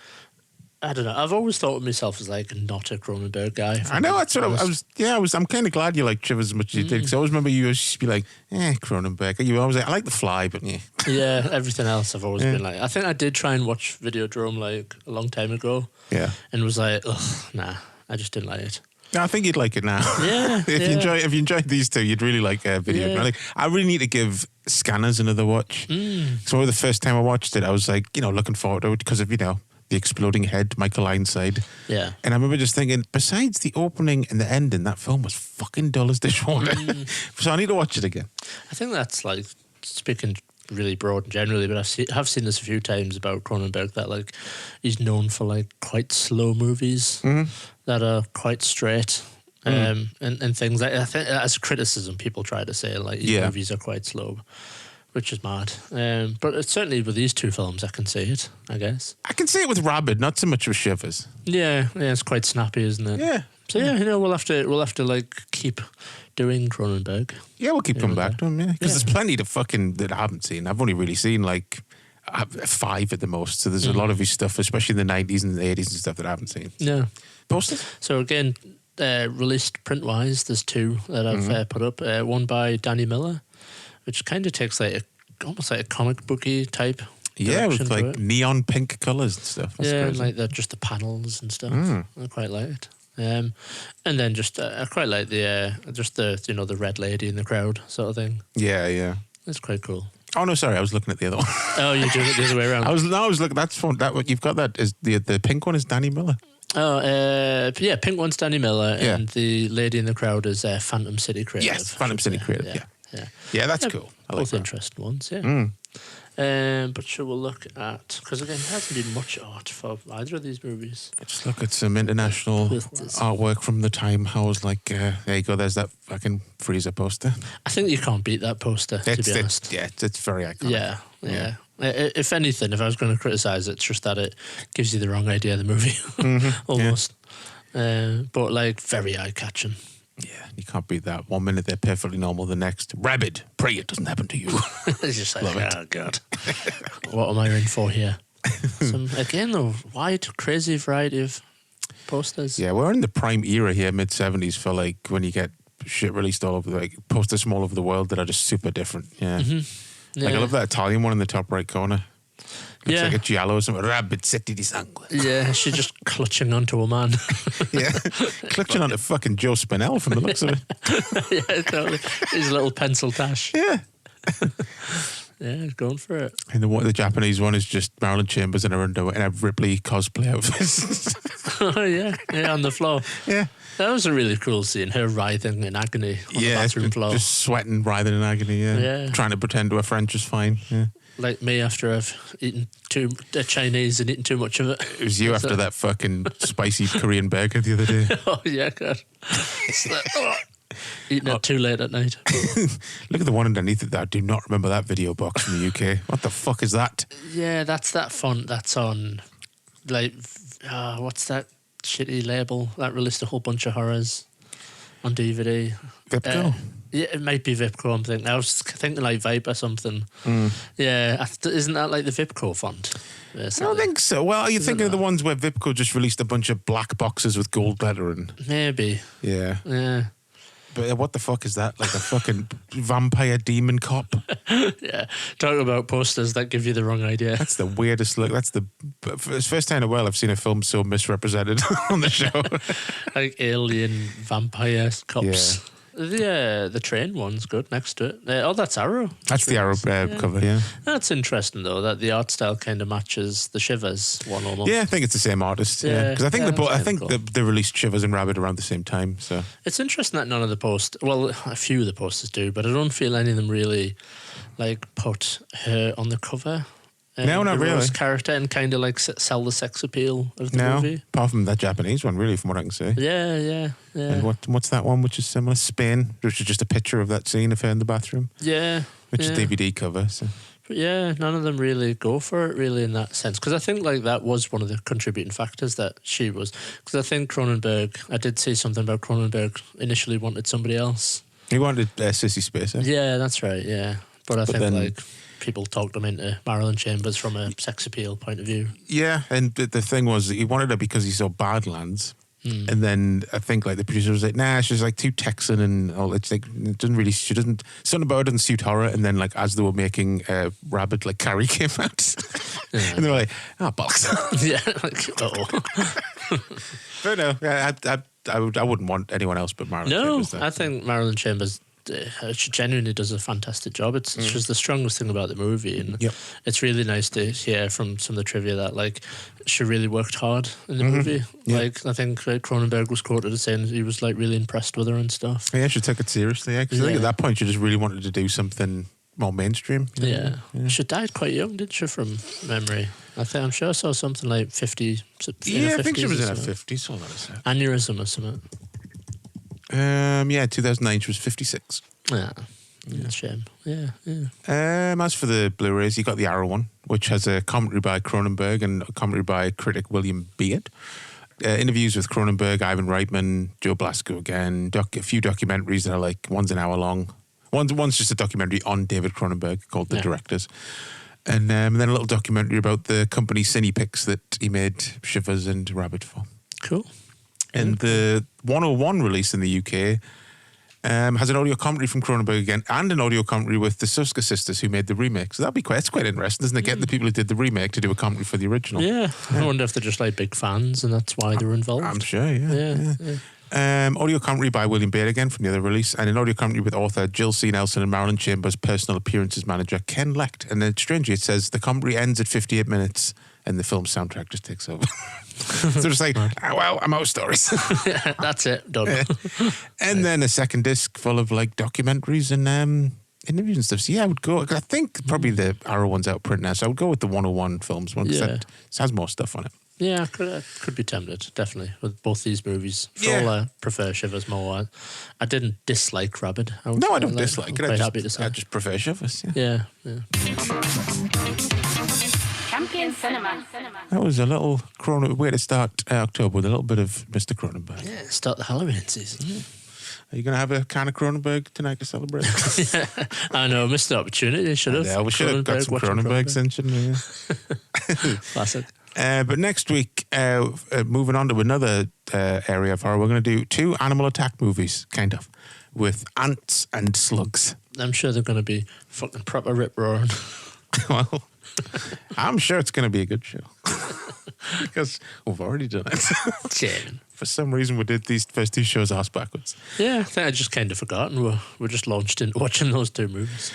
I don't know. I've always thought of myself as like not a Cronenberg guy. I know. That's what I was. Yeah, I'm kind of glad you like Shivers as much as you did, because I always remember you used to be like, Cronenberg. You always like, I like The Fly, but yeah. Yeah, everything else I've always been like. I think I did try and watch Videodrome like a long time ago. Yeah, and was like, ugh, nah, I just didn't like it. No, I think you'd like it now. Yeah, if you enjoyed these two, you'd really like Videodrome. Yeah. Like, I really need to give Scanners another watch. So the first time I watched it, I was like, you know, looking forward to it because of, you know, the exploding head, Michael Ironside. Yeah. And I remember just thinking, besides the opening and the ending, that film was fucking dull as dishwater. So I need to watch it again. I think that's like, speaking really broad generally, but have seen this a few times about Cronenberg that like he's known for like quite slow movies that are quite straight. And things like I think as a criticism, people try to say like these movies are quite slow, which is mad. But it's certainly with these two films, I can see it. I guess I can see it with Rabid, not so much with Shivers. Yeah, it's quite snappy, isn't it? Yeah. So yeah, we'll have to like keep doing Cronenberg. Yeah, we'll keep coming back to him. Yeah, because there's plenty that I haven't seen. I've only really seen like 5 at the most. So there's a lot of his stuff, especially in the 90s and the 80s and stuff that I haven't seen. Yeah. Posters? So again, released print-wise, there's 2 that I've put up. One by Danny Miller, which kind of takes like almost like a comic booky type. Yeah, with like neon pink colours and stuff. That's crazy. Like just the panels and stuff. I quite like it. And then just I quite like the the red lady in the crowd sort of thing. Yeah. It's quite cool. Oh no, sorry, I was looking at the other one. Oh, you're doing it the other way around. I was looking. That's one. That what you've got. That is the pink one is Danny Miller. Oh, pink one's Danny Miller, and the lady in the crowd is Phantom City Creative. Yes, Phantom City Creative. Yeah, that's cool. I like both that. interesting ones. But shall we look at, because again, there hasn't been much art for either of these movies. Just look at some international artwork from the time. I was like, there you go. There's that fucking Freezer poster. I think you can't beat that poster. To be honest, it's very iconic. Yeah. If anything, if I was going to criticise it, it's just that it gives you the wrong idea of the movie, almost. But like very eye catching. Yeah, you can't beat that. 1 minute they're perfectly normal, the next Rabid. Pray it doesn't happen to you. It's just like, oh god, what am I in for here? Again, though, wide, crazy variety of posters. Yeah, we're in the prime era here, mid-70s, for like when you get shit released all over, like posters from all over the world that are just super different. Yeah. Like I love that Italian one in the top right corner. Looks like a giallo or something. Rabid City di Sangue. Yeah, she's just clutching onto a man. Yeah, clutching onto fucking Joe Spinell from the looks of it. Yeah, totally. His little pencil tash. Yeah. Yeah, going for it. And the Japanese one is just Marilyn Chambers in a Ripley cosplay outfit. Oh, yeah, on the floor. Yeah. That was a really cool scene, her writhing in agony on the bathroom floor. Just sweating, writhing in agony, yeah. Trying to pretend her French is fine, yeah. Like me after I've eaten Chinese and eaten too much of it. It was you after that fucking spicy Korean burger the other day. Oh, yeah, God. Eating it too late at night. Look at the one underneath it. I do not remember that video box from the UK. What the fuck is that? Yeah, that's that font that's on, like, what's that shitty label that released a whole bunch of horrors on DVD? Vipco? Yeah, it might be Vipco. I'm thinking. I was thinking like Vibe or something. Yeah, isn't that like the Vipco font? I don't think so. Well, you're thinking of the ones where Vipco just released a bunch of black boxes with gold lettering. Maybe. Yeah. Yeah. But what the fuck is that? Like a fucking vampire demon cop? Yeah. Talk about posters that give you the wrong idea. That's the weirdest look. It's the first time in a while I've seen a film so misrepresented on the show. Like alien vampire cops. Yeah. The train one's good next to it. That's Arrow. That's the Arrow cover, yeah. That's interesting, though, that the art style kind of matches the Shivers one almost. Yeah, I think it's the same artist. Yeah, because I think they released Shivers and Rabid around the same time. So it's interesting that none of the posters, well, a few of the posters do, but I don't feel any of them really like put her on the cover. No, not really. Rose character and kind of like sell the sex appeal of the movie. Apart from that Japanese one, really, from what I can see. Yeah. And what's that one which is similar? Spain, which is just a picture of that scene of her in the bathroom. Yeah. Which is DVD cover. So. But yeah, none of them really go for it really in that sense. Because I think like that was one of the contributing factors that she was. Because I think Cronenberg, I did see something about Cronenberg initially wanted somebody else. He wanted Sissy Spacek. Yeah, that's right, yeah. But I think then, like people talked him into Marilyn Chambers from a sex appeal point of view. Yeah, and the thing was he wanted her because he saw Badlands. And then I think like the producer was like, nah, she's like too Texan and all. It's like it doesn't really. Something about it doesn't suit horror. And then like as they were making Rabid, like Carrie came out, and they were like, oh bollocks. Yeah, like But no, I wouldn't want anyone else but Marilyn. Chambers. I think Marilyn Chambers. She genuinely does a fantastic job. It's just the strongest thing about the movie, and it's really nice to hear from some of the trivia that like she really worked hard in the movie. Like I think Cronenberg was quoted as saying he was like really impressed with her and stuff. Yeah, she took it seriously. Because I think at that point she just really wanted to do something more mainstream. Yeah. She died quite young, didn't she, from memory? I'm sure I saw something like 50. Yeah, I think she was in her something. 50s. Hold on a sec. Aneurysm or something. 2009 she was 56. Yeah. Shame. Yeah. As for the Blu-rays, you got the Arrow one, which has a commentary by Cronenberg and a commentary by critic William Beard. Interviews with Cronenberg, Ivan Reitman, Joe Blasco again. A few documentaries that are like one's an hour long. One's just a documentary on David Cronenberg called The Directors. And then a little documentary about the company Cinepix that he made Shivers and Rabid for. Cool. And the 101 release in the UK has an audio commentary from Cronenberg again and an audio commentary with the Suska sisters who made the remake. So it's quite interesting, isn't it? Getting the people who did the remake to do a commentary for the original. Yeah. I wonder if they're just like big fans and that's why they're involved. I'm sure, yeah. Audio commentary by William Baird again from the other release, and an audio commentary with author Jill C. Nelson and Marilyn Chambers' personal appearances manager Ken Lecht. And then strangely it says the commentary ends at 58 minutes and the film soundtrack just takes over. So it's like, I'm out of stories. That's it, done. And then a second disc full of like documentaries and interviews and stuff. So yeah, I would go. I think probably the Arrow one's out of print now, so I would go with the 101 films one because it has more stuff on it. Yeah, I could be tempted, definitely, with both these movies. For all I prefer Shivers more. I didn't dislike Rabid. I don't dislike it. I just prefer Shivers. Yeah. Champion Cinema. That was a little way to start October with a little bit of Mr. Cronenberg. Yeah, start the Halloween season. Are you going to have a can of Cronenberg tonight to celebrate? I know, missed the opportunity. Should have. Yeah, we should have got some Cronenbergs in, shouldn't we? Classic. But next week, moving on to another area of horror, we're going to do 2 animal attack movies, kind of, with ants and slugs. I'm sure they're going to be fucking proper rip-roaring. Well, I'm sure it's going to be a good show. Because we've already done it. Shame. For some reason, we did these first 2 shows ass backwards. Yeah, I think I just kind of forgotten. We're just launched into watching those 2 movies.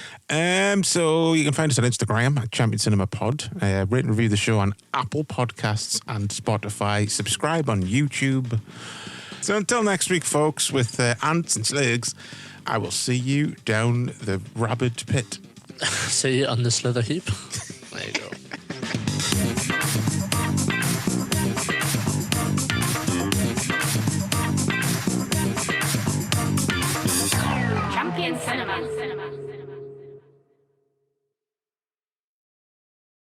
So you can find us on Instagram at Champion Cinema Pod. Rate and review the show on Apple Podcasts and Spotify. Subscribe on YouTube. So until next week, folks, with ants and slugs, I will see you down the Rabid pit. See you on the slither heap. There you go.